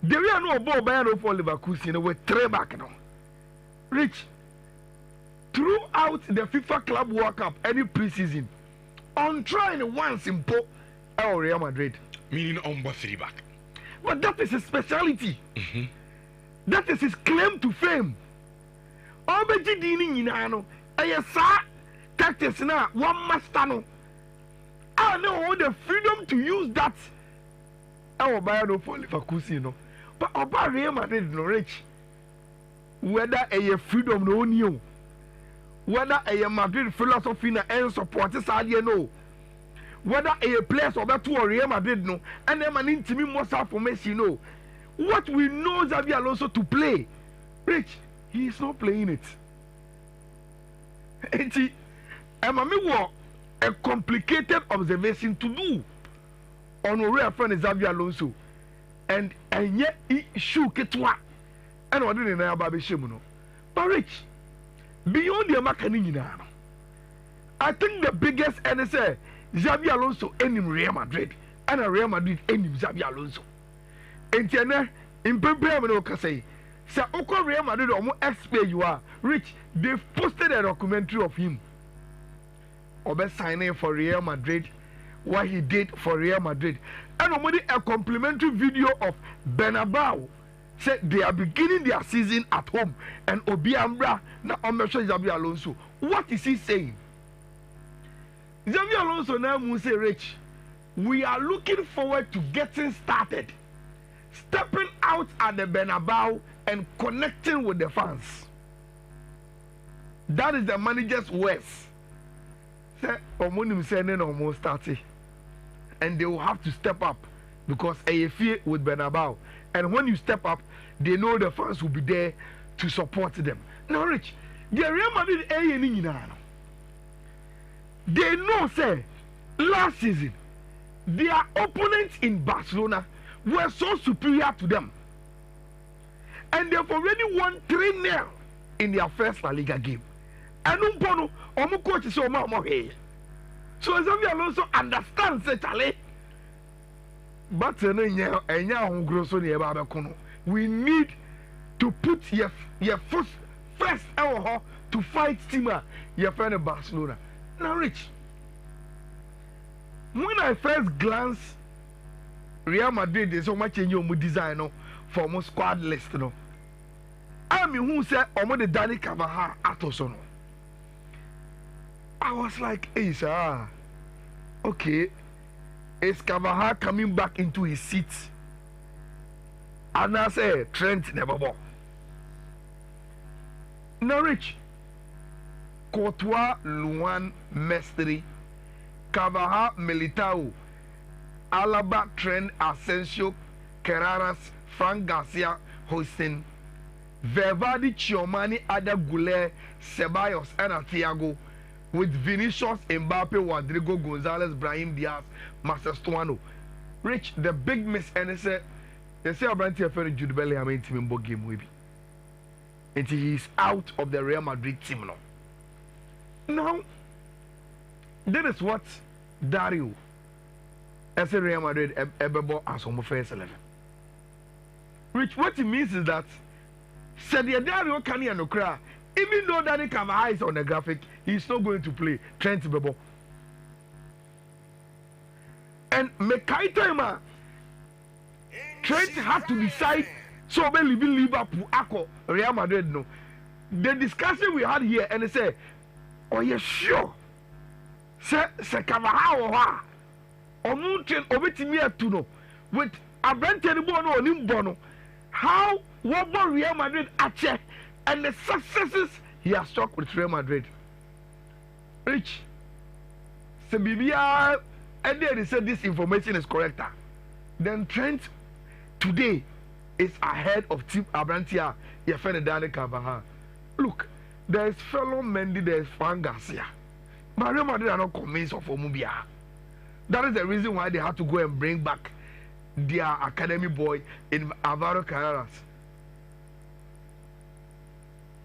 there are no ball Bayern for Leverkusen with 3 back now. Rich, throughout the FIFA Club World Cup, any preseason, on trying once in Real Madrid.
Meaning on 3 back.
But that is his speciality. That is his claim to fame. Obeji dini inano. Ayesa tactics na one master no. I know the freedom to use that. I will buy no for Leverkusen no. But about Real Madrid no Rich. Whether a freedom no new. Whether a Madrid philosophy na and support is no. Whether a place or that to Real Madrid no, and then an intimate muscle for Messi no. What we know Xabi Alonso to play, Rich, he is not playing it. And a complicated observation to do on a real friend Xabi Alonso, and yet he shoot ketwa, and what did I baby shimuno? But Rich, beyond the Macanina, I think the biggest NSA. Xabi Alonso enim Real Madrid and a Real Madrid enim Xabi Alonso. And in Pembrem no can say Real Madrid or more expert you are Rich, they've posted a documentary of him. Obe signing for Real Madrid, what he did for Real Madrid. And already a complimentary video of Bernabeu said they are beginning their season at home and Obiambra na Omesha Xabi Alonso. What is he saying? Xabi Alonso now will say, Rich, we are looking forward to getting started, stepping out at the Bernabeu and connecting with the fans. That is the manager's words. Say, Omonim saying almost started, and they will have to step up because AFA with Bernabeu. And when you step up, they know the fans will be there to support them. Now, Rich, the Real Madrid they know, say, last season, their opponents in Barcelona were so superior to them. And they've already won 3-0 in their first La Liga game. And Umpono, Omu coach is so much. So Xabi Alonso understands that, but we need to put your first hour to fight Tima, your friend in Barcelona. Now, Rich, when I first glance, Real Madrid is so much in your design for my squad list. I mean, who said, "Omo the Danny Carvajal Atosono." I was like, hey, sir, okay, is Carvajal coming back into his seat? And I say, Trent never bought. Norwich, Courtois, Luan, Mestre, Carvajal, Militao, Alaba, Trent, Asensio, Carreras, Frank Garcia, Hossein, Vervardi, Chiomani, Ada Goulet, Ceballos, and Thiago, with Vinicius, Mbappe, Rodrigo, Gonzalez, Brahim Diaz, Macestuano. Rich, the big miss, and they say Abrante Affair Jude Bellingham in team in game maybe. And he is out of the Real Madrid team now. Now, that is what Dario, as a Real Madrid, Ebebo as home first 11. Which what it means is that said the Dario Kanye no cry, even though Danny Carvajal is on the graphic, he's not going to play Trent Bebo. And Mekaitema, Trent has to decide. So when leaving Liverpool, Ako, Real Madrid, no. The discussion we had here, and they say, oh, yeah, sure. Say, Carvajal, or Mountain, or Vitimia Tuno, with a Brentany Bono or Nimbono. How, what about Real Madrid at check, and the successes he has struck with Real Madrid? Rich, Sebibia, and they said this information is correct. Then Trent, today, is ahead of Team Abrantia, Yefene Dani Carvajal. Look, there is fellow Mendy, there is Frank Garcia. But Real Madrid are not convinced of Omubia. That is the reason why they had to go and bring back their academy boy in Alvaro Carreras.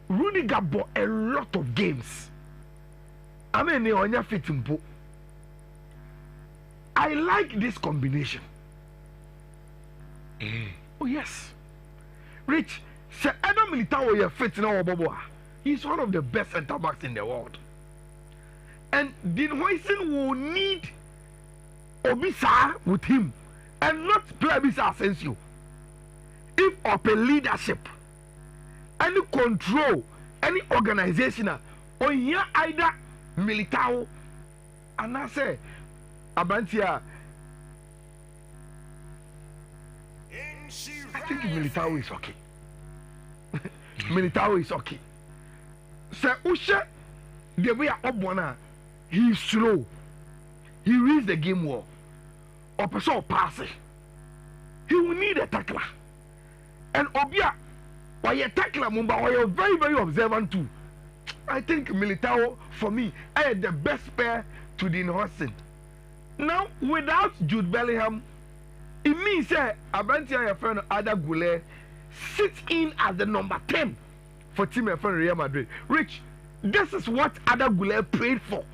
Rudiger bought a lot of games. I mean, on your fitting book. I like this combination. Oh yes, Rich. Sir Adam Militao, you're fit now, Bobo. He's one of the best centre backs in the world. And Dean Hoyson will need Obisa with him, and not play Obisa Asensio. If open leadership, any control, any organizational, or here either Militao, and I say, Abantia. I think Militao is okay. Militao is okay. Sir Usha, the way Obwana, he is slow. He reads the game well. Or person pass it. He will need a tackler. And Obia, why a tackler, Mumba, why you're very, very observant too. I think Militao, for me, I had the best pair to Dean Hudson. Now, without Jude Bellingham, it means that Abrantia, your friend Ada Goulet, sits in as the number 10 for Team friend Real Madrid. Rich, this is what Ada Goulet prayed for.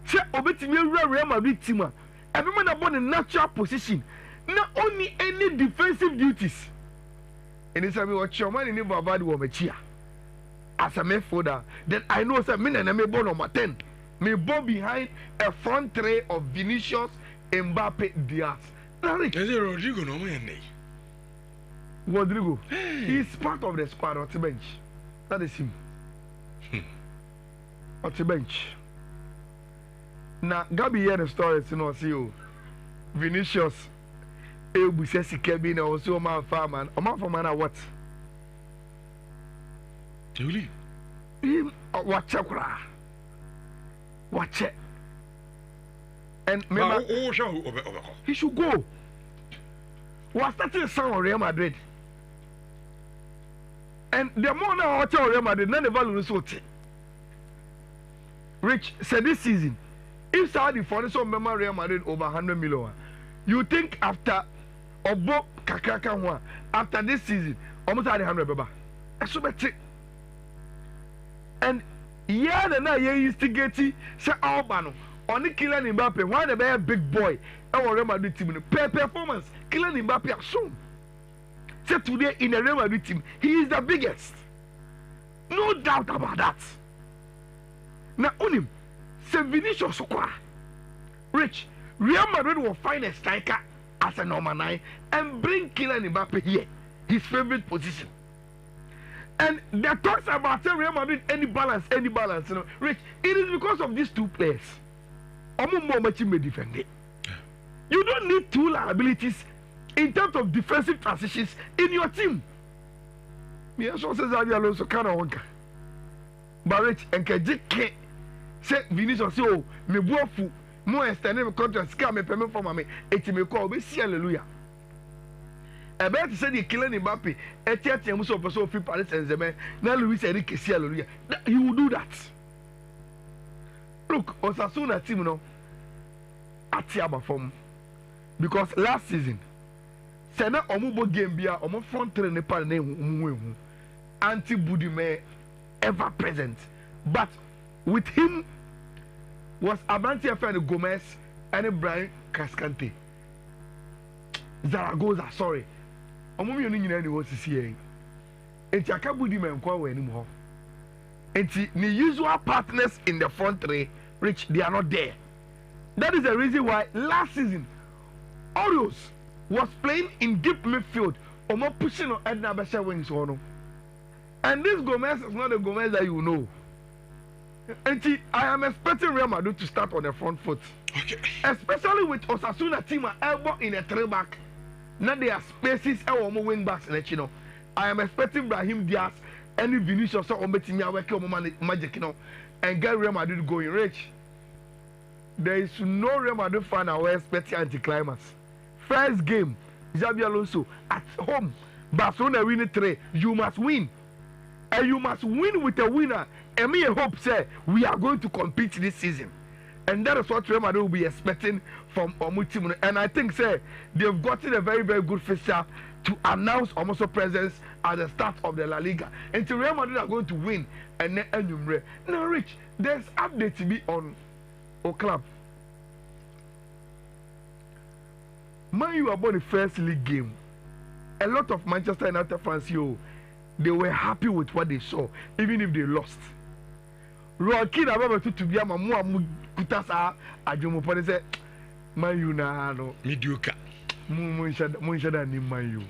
Say, Obetimi Real Madrid team, everyone about a natural position, not only any defensive duties. And it's a me what your man in Bavard was cheer. As a midfielder, then I know that me and I may born number 10. May ball behind a front tray of Vinicius, Mbappe, Diaz.
Is it Rodrigo no man?
Rodrigo, he's part of the squad on the bench. That is him. On the bench. Now, Gabi hear the stories, you know, see you. Vinicius, Ebu says he can be now, so man farmer. A man for man, what?
Julie?
Him, watch it. Watch it. And remember, he should go. Was starting a song on Real Madrid. And the more now watch Real Madrid, none of the value is so. Rich said this season, if Saudi for this member Real Madrid over 100 million, you think after Obo Kakaka after this season, almost 100 baba. That's so much. And yeah, the now you instigating say Albano. Only Kylian Mbappe, why the very big boy, our Real Madrid team, per performance, Kylian Mbappe has shown. So today in the Real Madrid team, he is the biggest. No doubt about that. Now, only Vinicius Sokwa. Rich, Real Madrid will find a striker as a number 9 and bring Kylian Mbappe here, his favorite position. And the talks about Real Madrid any balance, you know, Rich, it is because of these two players. May defend it. You don't need two liabilities in terms of defensive transitions in your team. Me also says Xabi Alonso kind of wonka. But Rich and Kajik say Vinicius say oh me buafu mo extended contract scam me payment for me eti me call be see hallelujah. I bet to say the killing Mbappe eti muso person fi Paris Saint-Germain na Luis Enrique see hallelujah. He will do that. Look, Osasuna team no atiaba form because last season say na omubo game bia omo front three ne pa na ehu anti Budime ever present, but with him was Abranti Efeani Gomez and Brian Cascante. Zaragoza, sorry. Omumi oni nyina ni wo sisi enti aka Budime nkwa we anymore. Enti the usual partners in the front three, Rich, they are not there. That is the reason why last season Orioles was playing in deep midfield. Omo pushing on Edna Besha wings on. And this Gomez is not the Gomez that you know. And I am expecting Real Madrid to start on the front foot.
Okay.
Especially with Osasuna team elbow in a three back. Now there are spaces and wing backs in it, I am expecting Brahim Diaz and Vinicius or Ometinia working magic, and get Real Madrid going rich. There is no Real Madrid fan I will expect anticlimax. First game, Xabi Alonso at home. Barcelona winning 3. You must win. And you must win with a winner. And me hope say we are going to compete this season. And that is what Real Madrid will be expecting from Omutim. And I think say they've gotten a very, very good fixture to announce Omoso presence at the start of the La Liga. And so Real Madrid are going to win and then enumerate. Now Rich, there's update to be on our club. Man, you about the first league game. A lot of Manchester United fans, they were happy with what they saw, even if they lost. Rocky about to be a mamu kutasa ajumupone say Man U na no
mediocre.
Munshada ni Man U.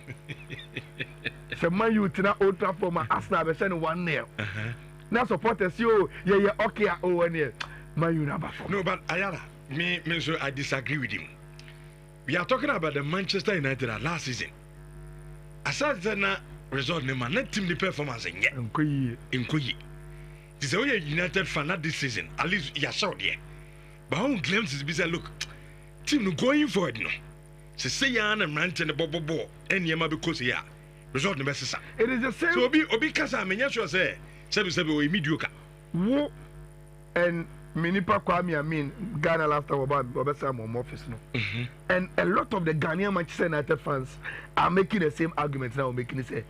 Say Man U tina Old Trafford ma Arsenal be send 1-0. Now supporters yeah okay one year. Man U na perform.
No, but Ayala, me so I disagree with him. We are talking about the Manchester United last season. Aside that result ne man, not team the performance in yet. Nkoyi. This is a United fan not this season. At least you saw there. But how glimpses be say look, team no going forward no. Say yan and rant and the bobo and yama because yeah. Result the best.
It is the same.
So obi kasa me sure say we mediocre.
Wo and Minipa Kwame Amin Ghana last time about Sam office no. And a lot of the Ghanaian Manchester United fans are making the same argument now, making it say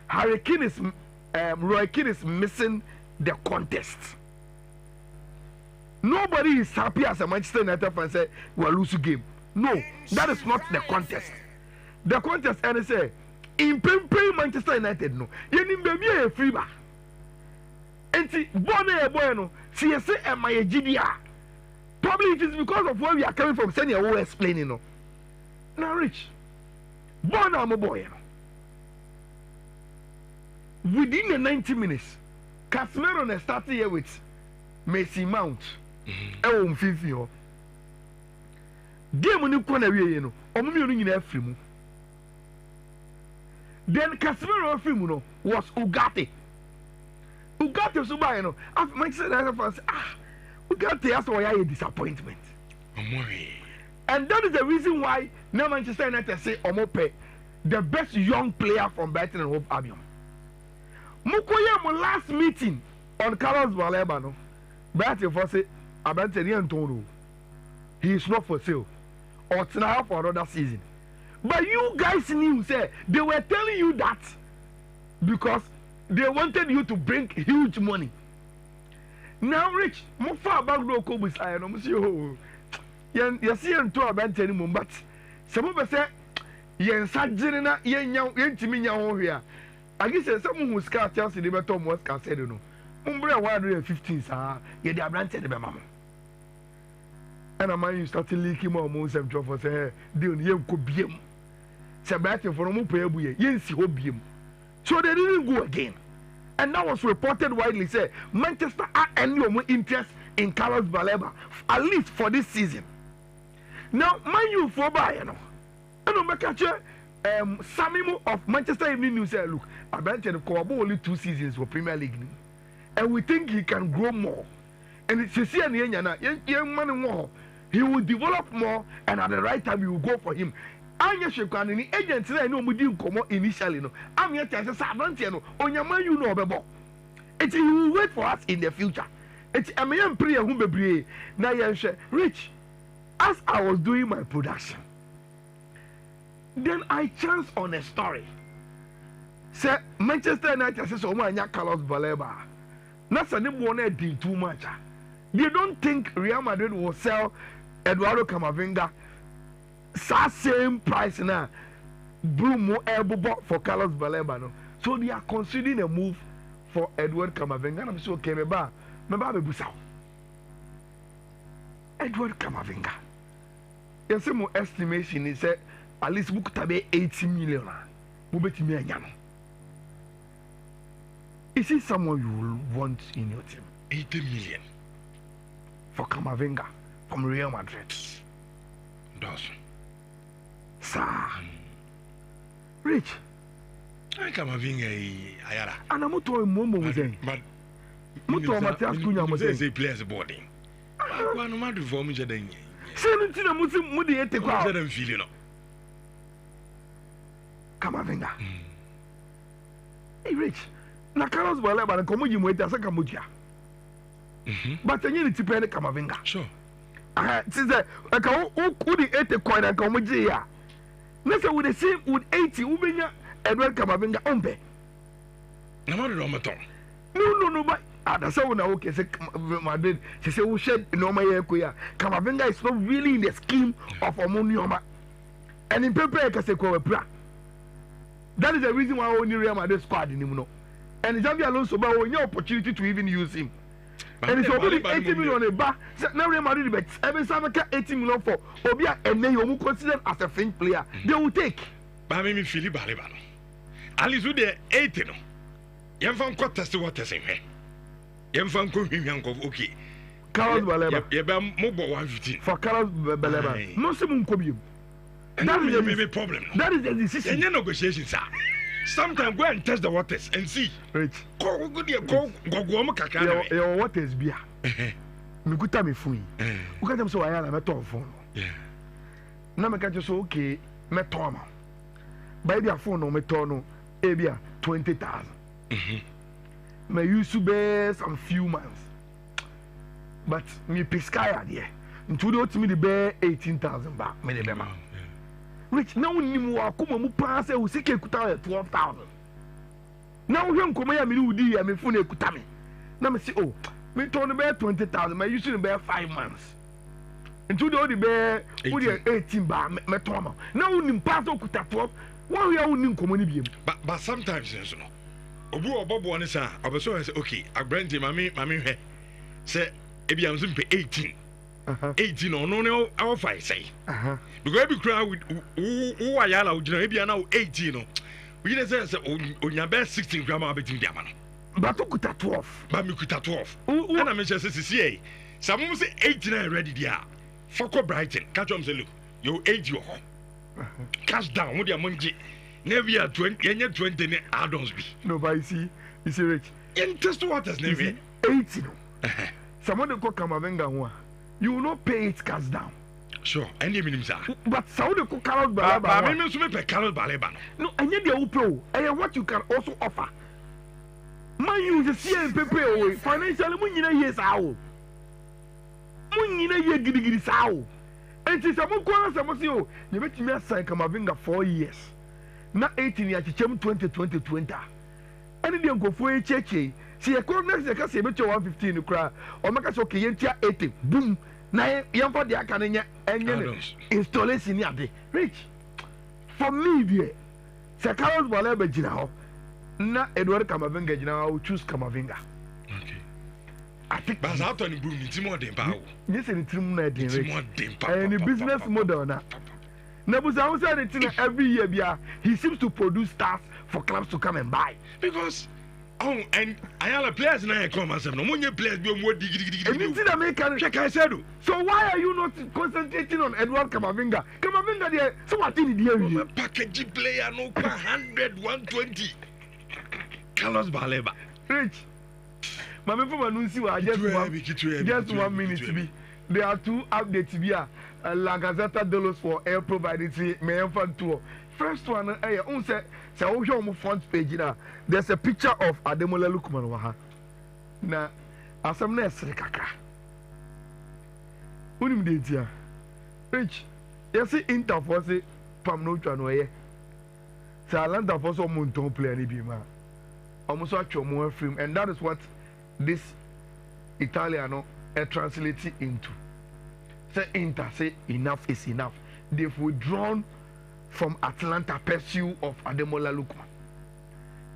Harry Kane is Roy Keane is missing the contest. Nobody is happy as a Manchester United fan say we are losing game. No, that is not the contest. The contest and say in Pempe Manchester United no. Yenim baby a free ba. Enti boy no see say my GDR. Probably it is because of where we are coming from. Senior who explaining no. Now Rich, born am boy no. Within the 90 minutes, Casemiro started here with Messi Mount. Ewo mfifi ho. Game ni kwa na wie no. Omo mi onu nyina afiri mu. Then Casemiro afiri mu no was Ugarte. Ugarte so by no. After Manchester United fans Ugarte has a disappointment. And that is the reason why now Manchester United say Omope the best young player from Brighton and Hove Albion. Mukoye mo last meeting on Carlos Baleba no. Brighton for say Abanteni Antonio. He is not for sale. Or tonight for another season. But you guys knew say they were telling you that because they wanted you to bring huge money. Now Rich, mo far back no ko busai no mo say oh. Yen see ento Abanteni mo but some be say yen sajire na yen timi nya ho hwe a. I guess some who scar Chelsea they better mo scar said no. Umbre 115 sa ye dey Abanteni be mama. And a man you started leaking more most of for say they on yen ko biem. Say Brighton for no pay buye yen si ho biem. So they didn't go again. and that was reported widely. Say Manchester are any more interest in Carlos Baleba, at least for this season. Now, Man U for buy, you know, and I'm catch Samimu of Manchester Evening News say, look, I mentioned only 2 seasons for Premier League, and we think he can grow more. And it's a young man more. He will develop more, and at the right time, you will go for him. Anya Shekwan and the agents I know we didn't come initially. No, I'm here to say, on your man, you know, Bebo. It's you will wait for us in the future. It's a man prayer whom be brave. Now, Rich, as I was doing my production, then I chanced on a story. Say, Manchester United says, oh, my Carlos Baleba. That's a name one did too much. They don't think Real Madrid will sell Eduardo Camavinga same price now. Blue more elbow for Carlos Baleba. No? So they are considering a move for Edward Camavinga. And I'm so okay, me ba be Edward Camavinga. Yes, my estimation is at least book to be 80 million. Is it someone you will want in your team?
80 million
for Camavinga from Real Madrid.
Does.
Sir. Rich.
I Camavinga ayara.
And I'm to a moment saying.
But
Muto Matias Cunha was
saying players boarding. I want to Madrid for me today.
Send to the Muslim Moody at the crowd.
I'm feeling up.
Camavinga. Hey, Rich. Na Carlos Baleba na komo yimu eta saka mutia. But any to pay Camavinga.
Sure.
Since I can who the 80 coin and come with ya. Let's say with the same with 80 ubenya Edward Camavinga ombe.
Na ma do maton.
No, but that's how now okay say Madrid. She say we shed no my ya. Camavinga is not really in the scheme of Omunioma. And in paper can say ko bra. That is the reason why only Real Madrid squad in him no. And Xabi Alonso but we no opportunity to even use him. And it's already 80 million a bar. Now Real Madrid bet every time 80 million for Obia and then you consider as a French player. They will take.
But I mean Philippe Baleba. Ali zu de 80 no. Yem fan ko test water same here. Yem fan ko hwehwan ko okay.
Carlos Baleba.
Ye be mo bo 115
for Carlos Baleba. No se mun ko biem.
That is the problem.
That is the decision.
Any negotiations sir. Sometimes go and test the waters and see.
Rich.
Go kakra.
Your waters beer. Me kuta me phone. O ka tell me so I am to phone.
Yeah.
Na me ka just okay, me to am. Buy their phone no me to no e bia 20,000. Me use to be some few months. But me piskaya there. Into the me the be 18,000 back me the be ma. Rich now ni mu akoma mu pa say we sike kuta 12,000. Now we nkoma ya me udi ya me phone ekuta me. Na me say oh, me turn be 20,000, me use be 5 months. Into the be udi 18 ba me to am. Now ni pa so kuta 12. Why we are uni nkoma ni biem.
But sometimes you know. Obu obobo ni say obeso say okay, abrante mami hwe. Say ebi am simpe 18. 18 or no our fight say. Because every crowd with who are yalla would be now 18 no. We just say on your best 16 grandma between them.
But to kuta 12.
But me kuta 12. And I mention say some say 18 ready there. Fuck Brighton. Catch them say look, you age your cash down with your money. Never year 20 add-ons be.
No, but you see Rich.
Interest waters never
18. Someone go Camavinga one. You will not pay it cash down.
Sure, and you mean, sir.
But Saudi could Carlos Baleba.
I mean, to make Carlos Baleba.
No, and yet they will pro. And what you can also offer. Man, you just see and prepare away. Financially, Munina yes, how. Munina ye giddy sow. And it's a Mukwana Samusio. You bet me a sign Camavinga 4 years. Not 18 years, 2020. And then go for a church. See a corner next year, say 115 in the crowd. Or make us okay, 80. Boom. Now, young for the Akananya and installation near the Rich. For me, dear, Sir Carlos Baleba Jinao, not Edward Camavinga Jinao, I will choose Camavinga.
Okay.
I think
that's out on the boom, it's more than power.
Yes, and it's more
than power.
And the business model now. Nabusa said it every year, he seems to produce stars for clubs to come and buy.
Because Oh, and I have a players now come myself. No one players be more diggy.
Anything that make can
Check I said.
So why are you not concentrating on Edward Kamavinga? Kamavinga there, so what did he do?
Package player no 100, 120. Carlos Baleba.
Rich. Mama for Manunsi wa just 1 minute to be. There are 2 updates to be. La Gazzetta dello Sport air provided me fan tour. First one, say on front page now. There's a picture of Ademola Lookman waha. Na asamna esrekaka. Unim de tia. Rich. You see Inter for say pam no twa no ye. Say Atlanta for so monton player ni bi ma. Almost watch your more film, and that is what this Italiano translates into. Say Inter say enough is enough. They've withdrawn from Atlanta pursuit of Ademola Lookman.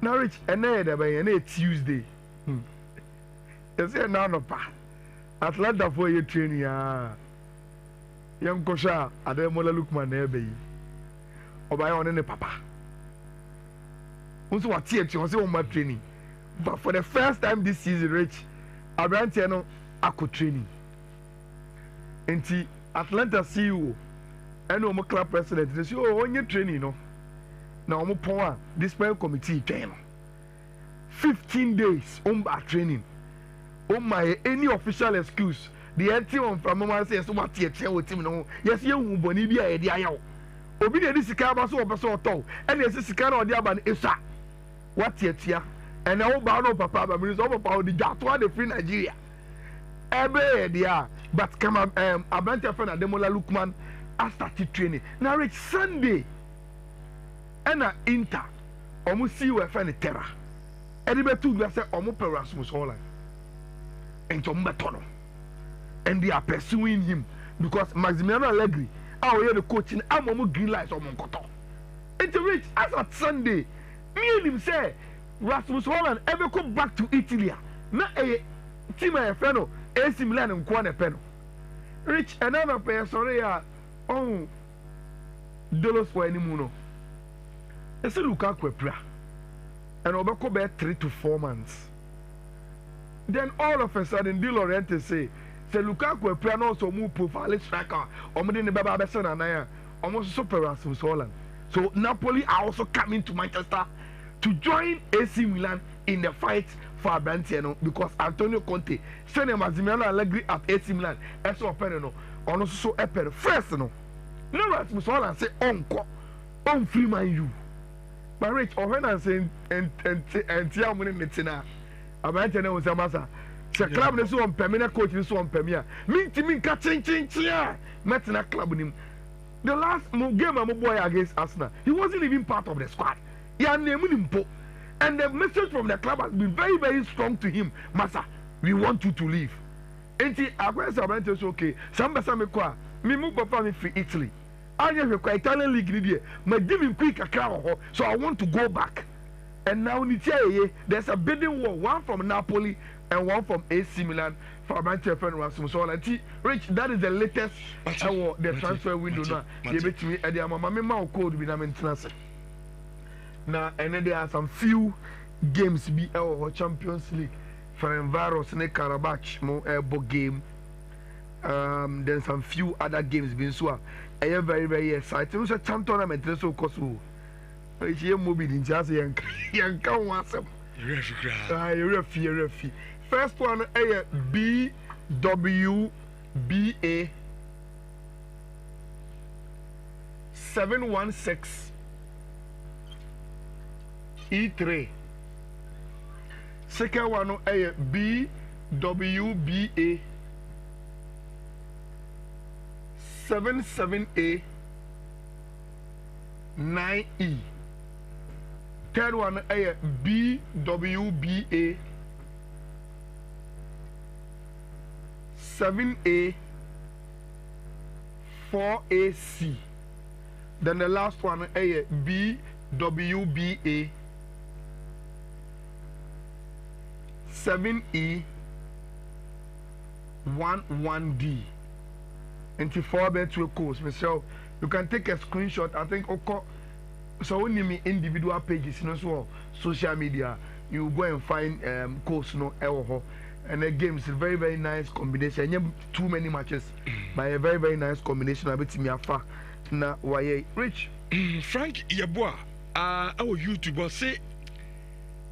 Now Rich, and then Tuesday. You say now no pa. Atlanta for your training young Kosha Ademola Lookman ebe. Oba on ne papa. Also what teach you say on my training. But for the first time this season, Rich, Abrante ako training. Enti Atlanta CEO and no club president they say oh on your training no. Now omo pon discipline committee train. 15 days training. Oh my any official excuse. The entity on from mama say so what teach with him no. Yes you hu boni bia e dia yawo. Obi de sika ba so obeso oto. And yes sika na odi aba esa. What teach ya? And now ba no papa ba mi so papa odi jatwa de free Nigeria. Ebe dia but come Abrante friend Ademola Lookman I started training. Now it's Sunday. And Inter. Almost see you friend terror. And they two say almost Erasmus Holland. And Tom Batono. And they are pursuing him because Maximiano Allegri, I hear the coaching, I'm almost green lights on Monkoto. And to reach as at Sunday, me and him say Rasmus Holland ever come back to Italy. Not a team of friend, AC Milan and Kwane Peno. Rich another person, sorry, oh, dollars for any mono. I said, Lukaku prayer. And Obako be 3 to 4 months. Then all of a sudden, De Laurentiis say Lukaku prayer also move profile striker. Omedi ne baba be send anaya. Almost super Rasmus Holland. So Napoli are also coming to Manchester to join AC Milan in the fight for Abrante because Antonio Conte send Massimiliano Allegri at AC Milan. Eso open no. Ono so epere first no. No Rasmus Holland say on free man you. But Rich Ohana say and tia money netina. Abrante no say masa. Se club ne so on permanent coach ne so on premier. Min ka chin metina club nim. The last game my boy against Arsenal, he wasn't even part of the squad. He had named him. And the message from the club has been very, very strong to him. Masa, we want you to leave. And he says, okay, some kwa, me move for Italy. I have a Italian league, but give him quick a crowd, so I want to go back. And now there's a bidding war, one from Napoli and one from AC Milan for Abrante friend Rasmus Holland. Rich, that is the latest the transfer window now. Give it to me, and the mama code be na maintenance. Now, and then there are some few games be our Champions League for Envaros and Karabach more elbow game. Then some few other games being so. I am very, very excited. We say champ tournament so kosu. It's here movie in just young can want some. Refi. First one a BWBA 716 E3. Second one a BWBA 77A 9E. Third one a BWBA 7A 4AC. Then the last one a BWBA 7E 11D. And to forward to a course, so you can take a screenshot. I think okay. So only me individual pages, you know, so social media. you go and find course no ewo. And the game is a very, very nice combination. You have too many matches, but a very, very nice combination. I bet me afa na why Rich.
Frank Yeboah, our YouTuber say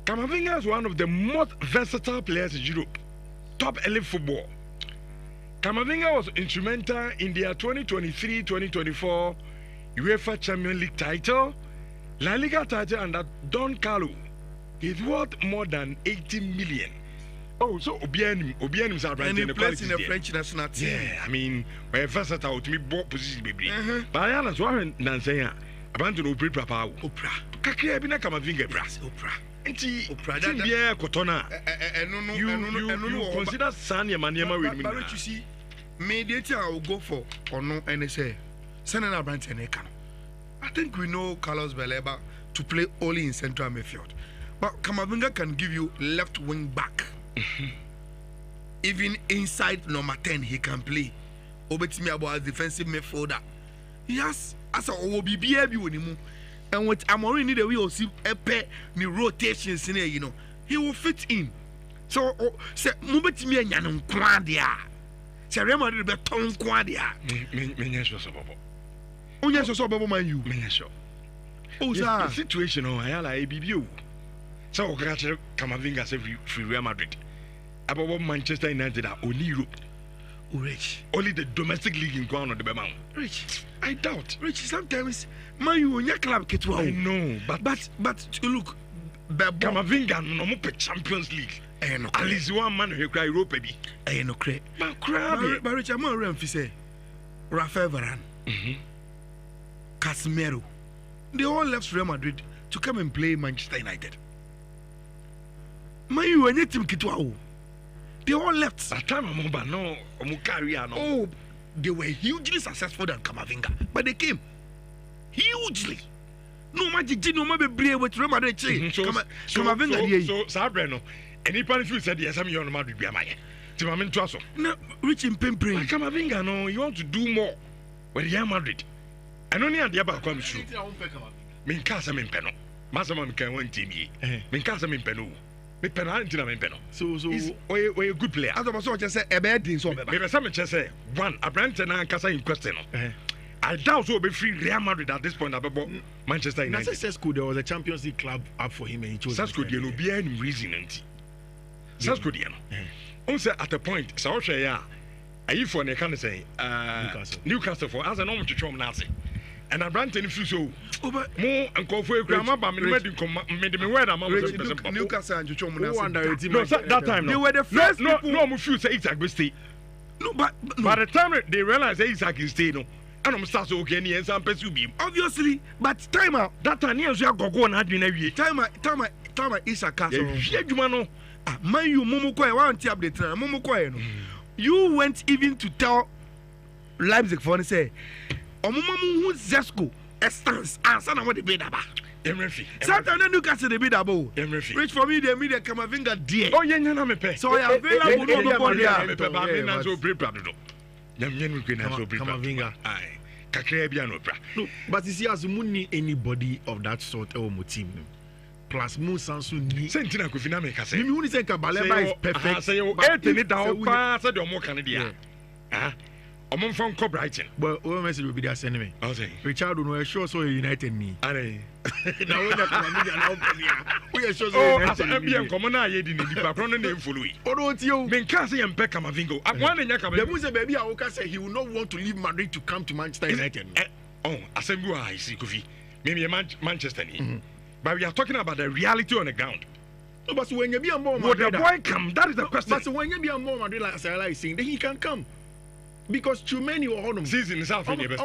Camavinga is one of the most versatile players in Europe. Top elite football. Camavinga was instrumental in their 2023-2024 UEFA Champions League title, La Liga title under Donkor. He's worth more than 80 million. Oh, so Obianim is our brand.
And he plays in the French national team.
Yeah, I mean, we're versatile to me, both positions, baby. But I am as well, Nansaya. About to Opera Papa. Opera. Kakria Bina Camavinga, Brass. Opera. Opera. Yeah, Cotona. You consider Sanya Maniama with me.
But you see, mediator I will go for or no NSA. Senator Branton Ekan. I think we know Carlos Baleba to play only in central midfield. But Camavinga can give you left wing back. Even inside number 10 he can play. Obetimi about as defensive midfielder. Yes, as a OBBA with him. And what Amorim need we see a pair ni rotations in here, you know. He will fit in. So say Mubetimi and Yanum Quadia. Say Real Madrid be ton Quadia.
Menyesho sobobo.
Onyeso sobobo man you.
Menyesho.
Oh sir.
Situation on Ayala ABBU. So Okacha Camavinga say free Real Madrid. About Manchester United are only Europe. Rich. Only the domestic league in Guano the Bemang. Rich. I doubt.
Rich, sometimes man you on your club get
I know, but
look,
Camavinga no more Champions League. At least one man who cry Europe be.
No cray.
But
Rich, I'm on Ramfi say Rafael Varane. Casemiro. They all left Real Madrid to come and play Manchester United. Man you on your team Kitwao. They all left.
That time no,
oh, they were hugely successful than Camavinga, but they came hugely. No magic, no matter brave with Real Madrid. Camavinga.
So Sabreno, any part you said yes, I'm your Madrid be my. Timamin Twaso. No,
rich in Pimpri.
Camavinga, no, you want to do more with Real Madrid. I don't need the other come true. Min casa min peno. Masaman can one team ye. Min casa min peno. Penalty na Peno. So we a good player.
As I was just say a bad thing. So
maybe some just say one a Brandon and Casa in question. I doubt so be free Real Madrid at this point about Manchester United.
Sesco, there was a Champions League club up for him and he chose
Sesco no be any reason anti. Sesco on say at a point so yeah. Are you for the kind of say Newcastle for as an normal to chom Nazi. And I ran to so more and call for a grandma, but made me wear a
Newcastle and
that time
they were the first.
No, few say Isaac will stay. No, but by the time they realize Isaac is staying, and I'm starting okay, and some pursue him.
Obviously, but time out
that time, you go and had been every
time Isaac Castle. Man, you Momo one tap the time, Momo you went even to tell Leipzig for say. Omumamu Zesco estance answer na what the bid about.
Emrefi.
Saturday Newcastle the bid about.
Emrefi.
Rich for me the media Camavinga dear.
Oh yeah na me pay.
So I available no there.
Me pay ba me na so prepare do. Nyam we na so prepare.
Camavinga.
Ai. Kakra bia no pra.
No, but you see as money anybody of that sort or team. Plus Moon Sansu ni.
Sentina ko fina me ka say.
Me who say Baleba is perfect.
Say you 8 ni da pa say the mo kan dia. Ah. I'm from Brighton.
But what message will be there sending me?
I was saying,
Richard, no, sure, so United me.
Are
now we are sure.
Oh, as a MBM common, I didn't need the name for Louis.
Or don't you?
Men can't say I'm Camavinga. I want to
there was a baby. I will say he will not want to leave Madrid to come to Manchester United.
Oh, I said, I see, Kofi. Maybe a Manchester. But we are talking about the reality on the ground.
No, but when you be a more
Madrid, the boy come. That is the question.
But when you be a more Madrid, like I saying, then he can come. Because too many or all
season is half in the best.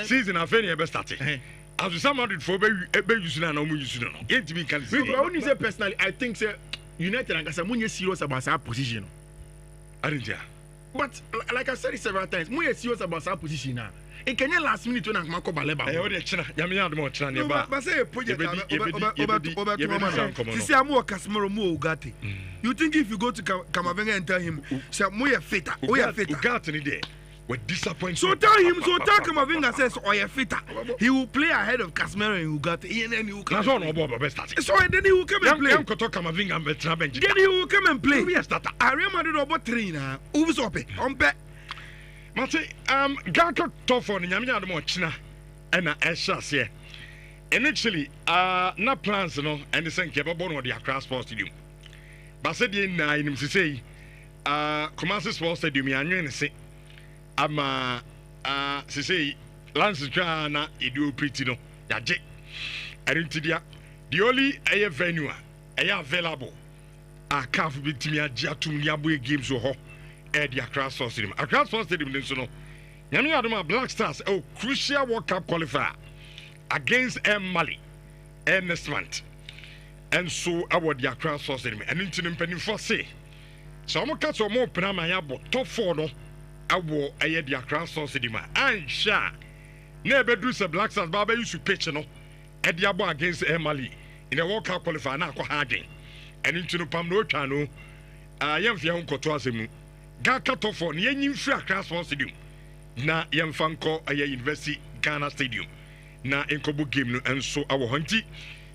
Season half in the best starting. As some Madrid for be using and almost using. Yet to be can say.
I only say personally, I think say United and Casamunya serious about our position.
I didn't hear.
But like I said it several times, we are serious about our position now. It can last minute when Marco Baleba.
I already China, Yamian more China.
But say a project over Ugati. You think if you go to Camavinga and tell him, say, we are fit, we are fit.
Ugati day. with disappointment.
So tell Kamavinga says, "Oh, yeah, fitter. He will play ahead of Casemiro and Ugarte, and then he will come.
That's all about best start.
So then he will come and play.
Young Koto Kamavinga and Betra bench.
Then he will come and play.
Who is starter?
I remember about 3 now. Who's up?
Mate, Gaka Tofo ni nyamia ado mo china ena eshas here. And actually, na plans no and the same kebabo no the Accra Sports Stadium. But said ye na inim say Kumasi Sports Stadium yanwe ne se ama say Lance twa na edu pretty no yaje. Erintidia the only air venue air available CAF bitimi agye atum ni abo games wo ho the Accra Sports Stadium. Accra Sports Stadium nso no nyame adoma Black Stars crucial World Cup qualifier against Mali next month. And so our the Accra Sports Stadium and into the penny for say so I'm catch more penama yabo top 4 no awo the Accra Sports Stadium and sha never do some Black Stars baba used to pitch no at the abo against Mali in the World Cup qualifier na ko harding and into the pam no twa no yemfia ho koto asemu Gaka top 4 ne nyim free Accra Sports Stadium na yemfanko University Ghana Stadium na enkobo game no enso awo honti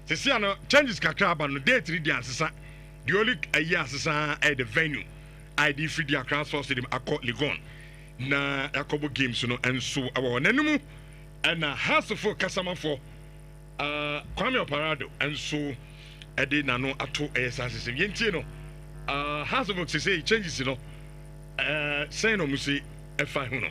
sesi ano changes kakra ba no day 3 di ansesa the only asesa at the venue ID free the Accra Sports Stadium akọ Legon na yakobo games no enso awo nanumu na House of Kasama for Kwame Oparado enso ede nano ato esasese yentie no House of say changes no say no musi efa hu no.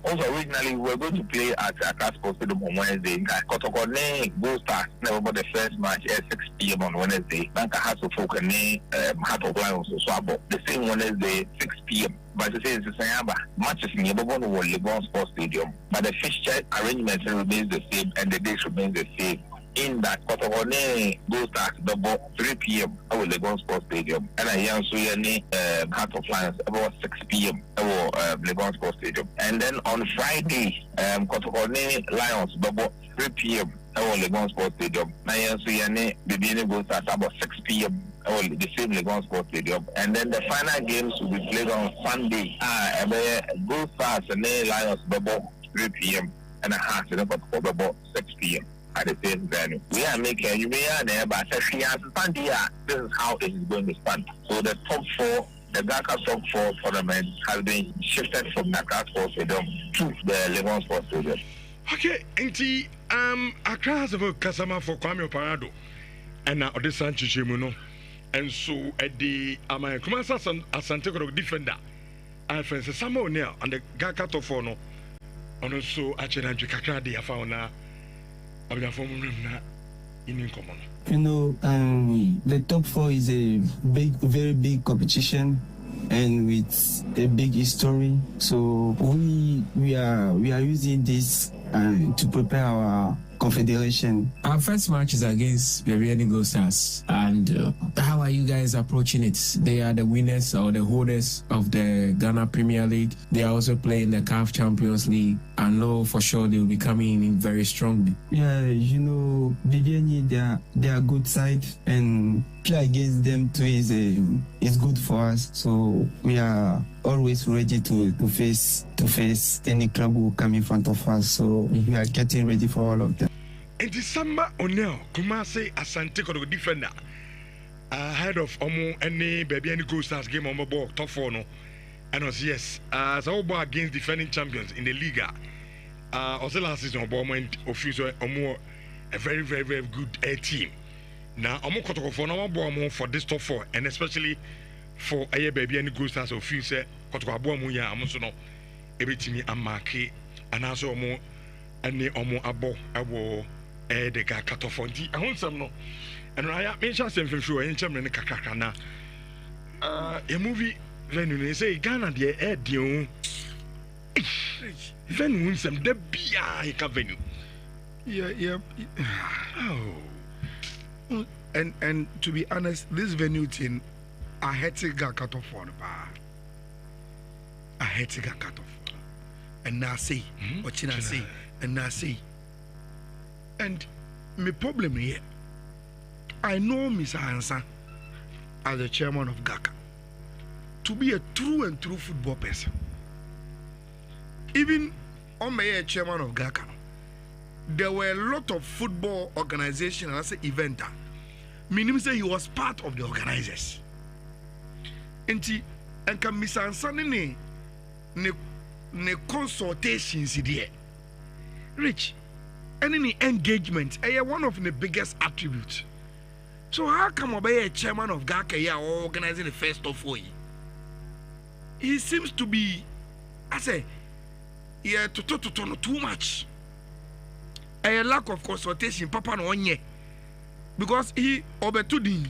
Also, originally, we were going to play at Accra Sports Stadium on Wednesday. Kotokone Gold Stars never got the first match at 6 p.m. on Wednesday. Nanka has to focus on Heart of Lions to swap the same Wednesday, 6 p.m. But to say it's the same matches in Yabon or Legon Sports Stadium. But the fixture arrangement remains the same and the dates remains the same. In that Kotokone Gold Stars double 3 p.m. at Legon Sports Stadium. And I also Heart of Lions about 6 p.m. at Legon Sports Stadium. And then on Friday, Kotokone Lions double 3 p.m. at Legon Sports Stadium. Now the beginning Gold Stars about 6 p.m. at the same Legon Sports Stadium. And then the final games will be played on Sunday. Gold Stars and Lions double 3 p.m. and a half double 6 p.m. at the same venue. We are making you may there, but this is how it is going to stand. So the top 4, the Dhaka top 4 tournament has been shifted from Accra Sports Stadium to the Legon Sports Stadium.
Okay, inti Accra has a Kasama for Kwame Oparado and now the Sanchez Muno. And so at the Kumasa Asante defender, I fancy someone now and the Gaka top 4 no. And also actually Kakra de Afauna.
You know, the top 4 is a very big competition, and with a big history. So we are using this to prepare our confederation.
Our first match is against the Real Gold Stars. And how are you guys approaching it? They are the winners or the holders of the Ghana Premier League. They are also playing the CAF Champions League. I know for sure they will be coming in very strongly.
Yeah, you know, Viviani, they are good side, and play against them too is good for us. So we are always ready to face any club who come in front of us. So we are getting ready for all of them.
In December, O'Neill, Kumasi Asante Kodo defender ahead of Omo any baby any Gold Stars game on my ball top 4 no. And was yes, as our ball against defending champions in the Liga. Also last season, Omo official Omo a very good team. Now Omo Kotoko for no ball for this top 4 and especially for a baby any Gold Stars official Kotoko Abomo ya amuso no ebetimi amake and also Omo any Omo abo awo the guy cut off on the Ahonsam no. And I mentioned something for you, and Kakakana. A movie venue, they say Ghana, the air deal. Venue, some the BI venue.
Yeah. Oh. And to be honest, this venue thing, I had to get cut off on the bar. I had to get cut off. And now say, what you say, and now say. And my problem here, I know Mr. Hansa as the chairman of GACA to be a true football person. even on my chairman of GACA, there were a lot of football organizations and I say eventer. Meaning say he was part of the organizers. And can misunderstand ne consultations there. Rich, any engagement, one of the biggest attributes. So how come I be a chairman of GACA or organizing the first of all? He seems to be, I say, too much. A lack of consultation, Papa no onye. Because he obetudi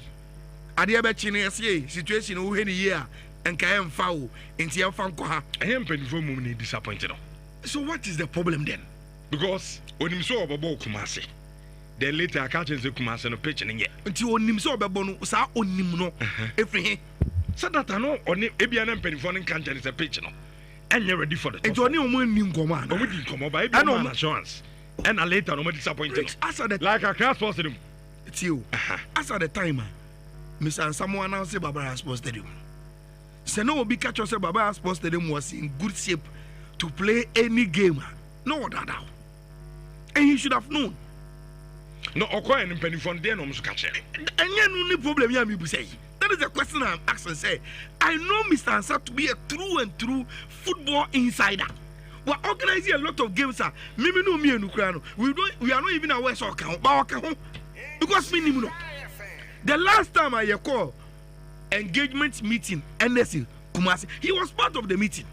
adiabechine situation who any year and can foul into your fan koha.
I am painful moment disappointed.
So what is the problem then?
Because when him saw Bobo Kumasi, then later I catch the Kumasi no pitch in yet.
Until on him saw Babonu, sa on him no, every
so that I know on Ebian painful and can't is a pitch no. And you're ready for the
it's only one new command.
But we didn't come over, I know assurance. And I later no more disappointed.
As at the
like a class posted him.
It's you. As at the time, Miss and someone announced Baba Sports Stadium. So no be catch us Baba Sports Stadium was in good shape to play any game. No that now. And he should have known.
No, okay, and penny from there, no, Mr. Catcher.
And you no problem, yeah, me say. That is the question I'm asking. Say, I know Mr. Ansah to be a true and true football insider. We're organizing a lot of games, sir. Me no me and Ukraine. We are not even aware of account. Because me no. The last time I call engagement meeting, NSL Kumasi, he was part of the meeting.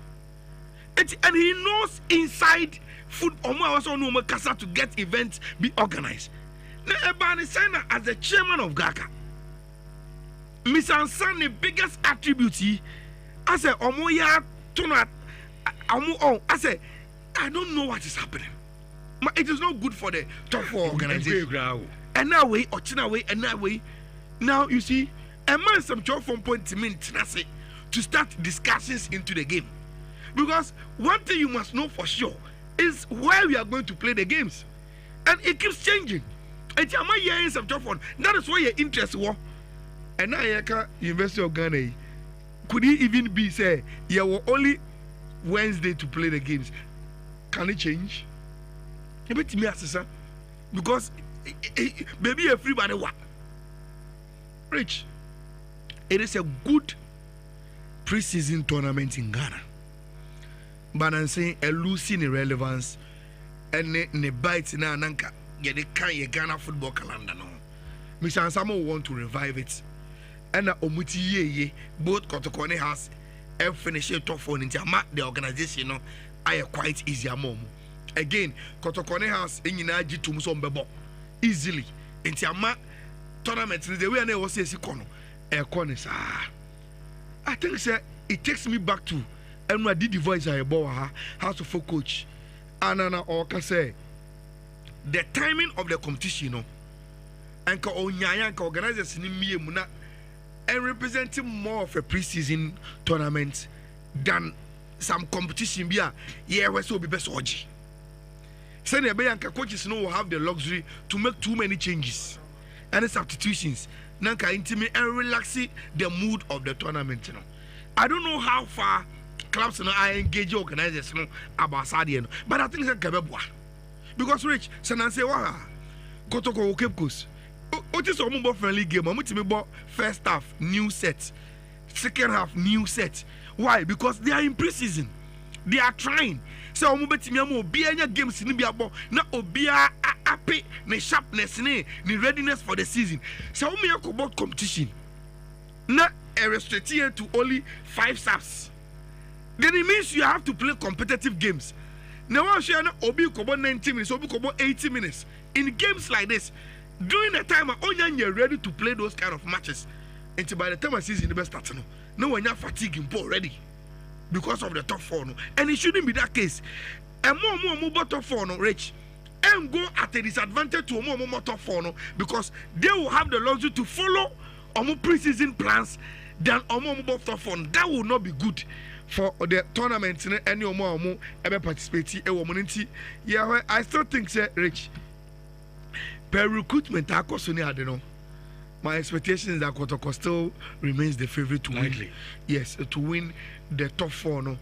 And he knows inside football also no kasa to get events be organized. Now Ebani Sena as the chairman of GACA. Mr. Ansah, the biggest attribute, I say Omoya Tuna I say I don't know what is happening. It is not good for the top four organization. And now way, or China way, and that way. Now you see, a man some job from point to minute to start discussions into the game. Because one thing you must know for sure is where we are going to play the games. And it keeps changing. And you are hearing some job on. That is why your interest was. And now University of Ghana could it even be say you were only Wednesday to play the games? Can it change? Because baby everybody what? Rich. It is a good pre-season tournament in Ghana. But I'm saying a losing irrelevance and ne bites na nanka get the kind Ghana football calendar no. Mr. Ansah want to revive it. And omuti ye both Kotokone has finish it top for the organization no I quite easy mom. Again, Kotokone has in Yinaji to Musombebo easily. Into a tournament, the way I was saying, I think sir, it takes me back to and I did the voice I bought her house of coach. And I say the timing of the competition, no, and Onyanya organizers in Muna and representing more of a pre-season tournament than some competition. Yeah, we so be best orgy. Senior Bayanka coaches will have the luxury to make too many changes and substitutions. Nanka intimate and relaxing the mood of the tournament. I don't know how far clubs are engage organizers about Sadian, but I think it's Kabebwa. Because Rich, Sananse Waha, Kotoko Cape Coast. What is a mobile friendly game? I'm going to first half, new set. Second half, new set. Why? Because they are in pre-season. They are trying. So I'm going to be any games in the abo. Na obia ape ne sharpness ne readiness for the season. So I'm going to about competition. Na restricted to only 5 subs. Then it means you have to play competitive games. Now I'm showing obi kobo 90 minutes, obi kobo 80 minutes. In games like this, during the time when you're ready to play those kind of matches, until by the time I season the best start, no when you're fatiguing already because of the top 4, and it shouldn't be that case. And more top 4, Rich, and go at a disadvantage to more top 4, because they will have the luxury to follow more pre-season plans than more top 4. That will not be good for the tournament. Any more ever participate. Yeah, I still think, Rich. Per recruitment, my expectation is that Kotoko still remains the favorite to win. Yes, to win the top 4. No,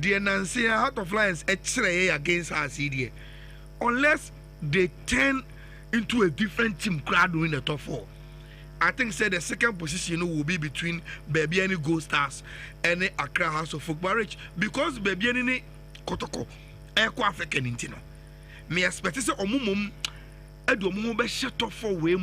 the Nancy Heart of Lions X-ray against us here, unless they turn into a different team crowd in the top 4. I think say the second position will be between Bebiani Gold Stars and the Accra House of Football because Bebiani Kotoko Eco African Intino. Me expect to say omumum edomu be shut off for way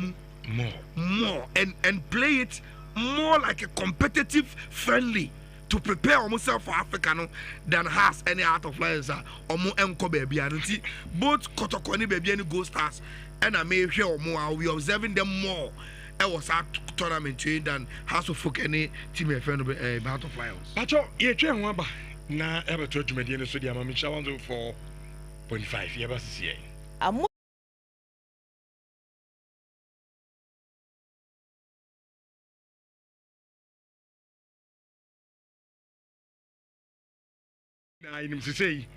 more and play it more like a competitive friendly to prepare ourselves for Africa no, than has any Heart of Lions omo enko Bebiani. Both Kotoko and Bebiani Gold Stars and I may hear more we observing them more. I was at tournament than House of Folk any team a friend of Heart of Lions.
Pacho, ye train one ba na ever to Median so the Mami Shawanzo 4.5 years here. Na inim se say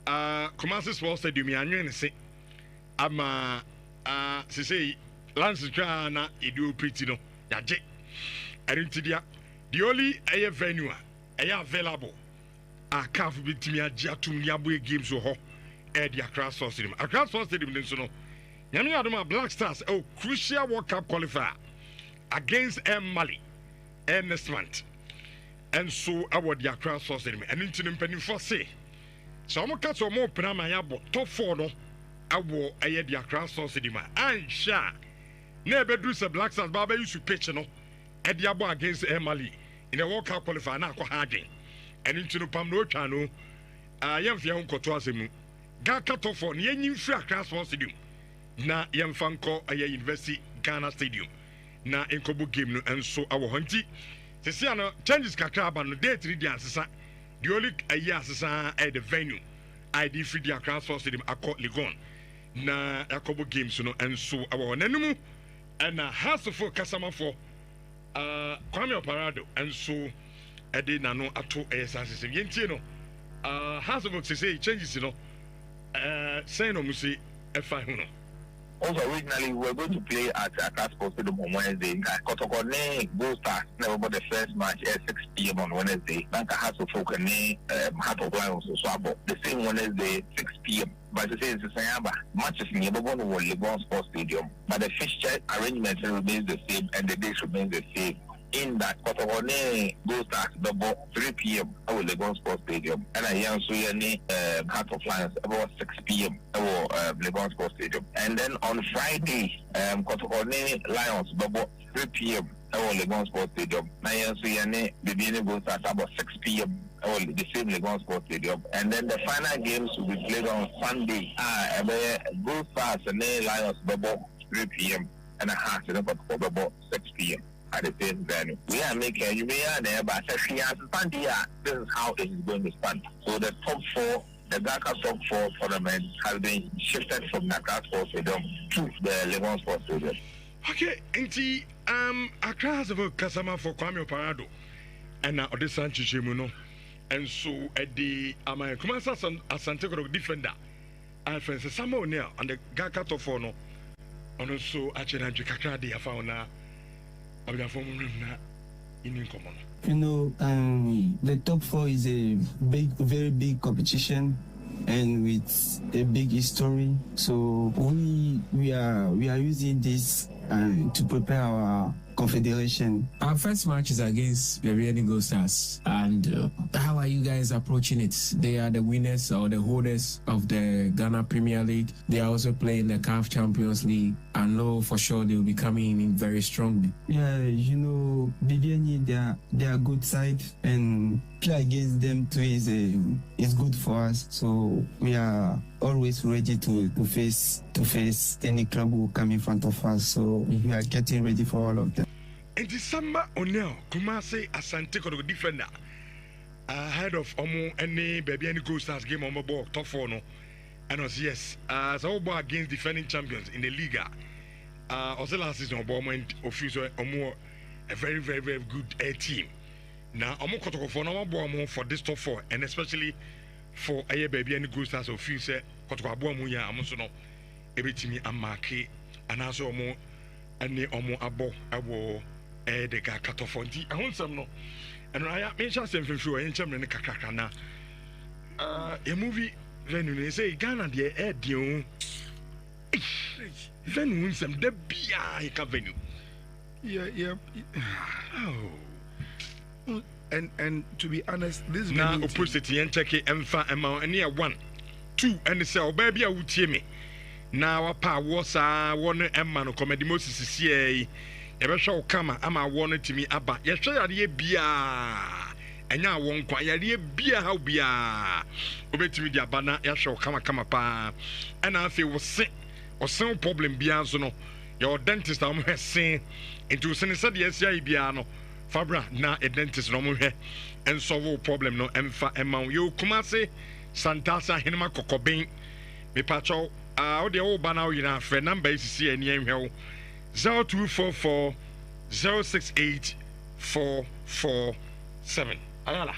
Kumasi Sports Stadium ya anwen se ama se say Lance Trana Edu Pretty no yaje. Erintidia the only air venue available a calf bitimi agya tum yabo games so ho e the Accra Sports Stadium. Accra Sports Stadium nso no. Nyame adoma Black Stars crucial World Cup qualifier against Mali next month. And so our the Accra Sports Stadium and into the for say. So I'm catch more penama yabo top 4 no awo the Accra Sports Stadium and sha never do some Black Stars Baba used to pitch no at the abo against Mali in the World Cup qualifier na ko harding and into the pam no chano yemfia hun koto asemu ga top 4 ne yin free Accra Sports Stadium na yemfanko University Ghana Stadium na enkobo game no enso awo honti sisi ano changes kakra ba no day 3 di asesa the only asesa at the venue ID free the Accra Sports Stadium akọ Legon na yakobo games no enso awo nanumu and House of Kasama for Kwame Oparado enso ede nano ato esase yentie no House of say changes no say no musi F5 no.
Also, originally, we were going to play at Accra Sports Stadium on Wednesday. Kotoko ne Gold Stars never got the first match at 6 p.m. on Wednesday. Nanka has to focus ne Heart of Lions so abo the same Wednesday 6 p.m. But to say it's the same matches in Yabon or Legon Sports Stadium. But the fixture arrangement remains the same and the dates remains the same. In that Kotoko ne Gold Stars double 3 p.m. at Legon Sports Stadium. And I answer ne Heart of Lions about 6 p.m. at Legon Sports Stadium. And then on Friday, Kotoko ne Lions double 3 p.m. at Legon Sports Stadium. Now answer ne Bebiani Gold Stars about 6 p.m. the same Legon Sports Stadium. And then the final games will be played on Sunday. Gold Stars and Lions double 3 p.m. and a half double 6 p.m. at the same venue. We are making you may there, but this is how it is going to stand. So the top 4, the Dhaka top 4 tournament has been shifted from Dhaka Sports Stadium to the Legon Sports Stadium.
Okay, inti Accra has a Kasama for Kwame Oparado and now the Sanchez Muno. And so at the Kumasa Asante defender, I fancy someone now and the Gaka top 4 no. And also actually Kakra de found now.
You know, the top 4 is a very big competition, and with a big history. So we are using this to prepare our confederation.
Our first match is against the Bebiani Gold Stars. And how are you guys approaching it? They are the winners or the holders of the Ghana Premier League. They are also playing the CAF Champions League. I know for sure they will be coming in very strongly.
Yeah, you know, Bebiani, they are good side, and play against them too is good for us. So we are always ready to face any club who come in front of us. So we are getting ready for all of them.
In December, O'Neill, Kumasi Asante Kotoko defender, ahead of Omo any Bebiani Gold Stars game on the ball top 4 no, and was yes, as all ball against defending champions in the Liga. Also last season, Omo official Omo a very good team. Now Omo Kotoko for no ball for this top 4, and especially for a Bebiani Gold Stars official Kotoko Abuamu ya amuso no, ebetimi amake, and also Omo any Omo abo the Gaka top 4. I want some no, and I mentioned something for you. I ain't na A movie venue, they say Ghana, the air deal. Venue, some the BI venue.
Yeah.
Oh.
And to be honest, this
Now,
venue
opposite and check it and fat amount and near 1, 2, and the cell, baby, I would hear me. Now, a power was one and man of comedy most CCA. Ever show come, I'm a wanted to me about. Yes, sure, ye beer. And now won't quite ye beer how beer. Obey to me, the banner, yes, shall come up. And I feel was sick or some problem beyond so no. Your dentist, I'm saying, into Senate said yes, yeah, piano. Fabra, now a dentist, no more and solve problem no emfa amount. You come say Santasa Hinema Cocobain. Me pacho, the old banner, you know, for number is see any email 0244 068 447. Ayala.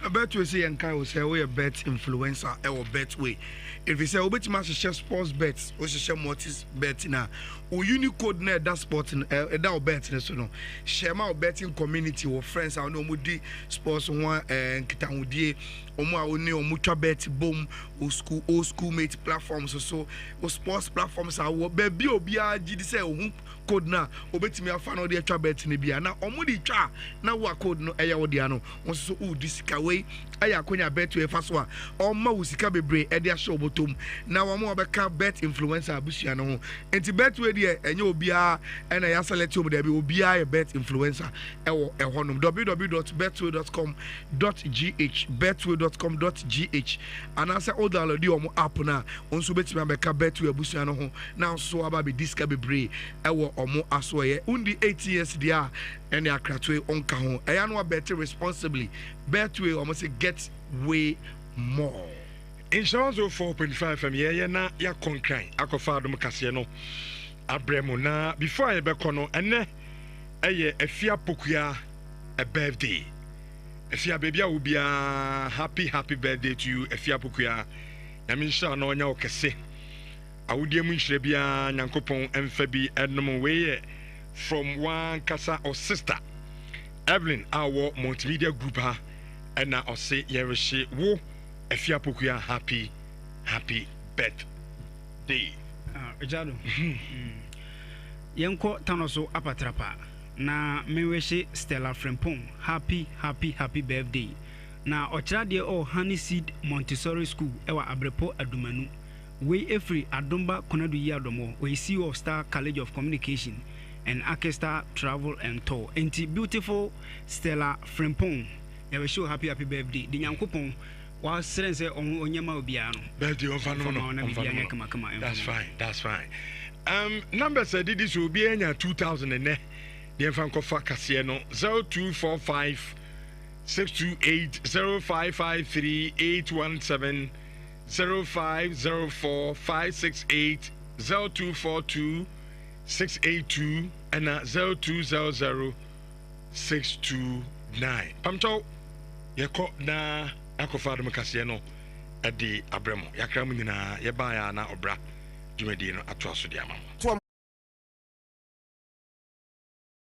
I bet you say and Kai say we a bet influencer or bet way. If you say obet match share sports bets, or share multis bet na o unicode na that sport that bet so no. Share my betting community or friends I know mudi sports one and kitangudie omo a oni omo twa bet boom old school mate platforms so sports platforms are baby obi a gidi say ohun code na obetimi afa na de twa bet ne bia na omo di twa na wa code no eya wo dia no won so o disika we aya konya bet we fa so a omo wo sika bebre e de show botom na omo obeka bet influencer abusua no ho enti bet we de enye obi a na ya select obi de bi obi a bet influencer ewo ehonom www.betway.com.gh betway.com.gh and answer all the already omo app na won so betimi abeka bet we abusua no ho na so aba be disika bebre ewo omo asoye undi 8 years dia and ya kratwe onka ho eya no bet responsibly betway almost say get way more
Insurance 4.5 from here na ya konkran akofa dum kase no abremo na before I be kono ene eye afia pokua a birthday afia baby will be a happy birthday to you afia pokua na me sha na onya okese awudie mu nhire bia nyankopon emfa bi enom we from one kasa or sister Evelyn our multimedia group ha and na ose yereshe wo afia pokua happy birthday
ejado yenko tanoso apatrapa na meweshe Stella Frempong happy birthday na ochira de o Honey Seed Montessori School ewa Abrepo Adumanu we every Adomba Konadu Yadomo we CEO of Star College of Communication and Akesta Travel and Tour enti beautiful Stella Frempong we show happy birthday di nyankopon wa serense onyema obiano
birthday of no. That's fine number said this will be enya 2000 and the enfanko fakase no 0245 628 0553 817 0504 568 0242 682 and 0200 629 pamcho yeko na akofa dum kase no edi abremo yakra mu nyina ye ba ya na obra dwumadi no ato aso dia ma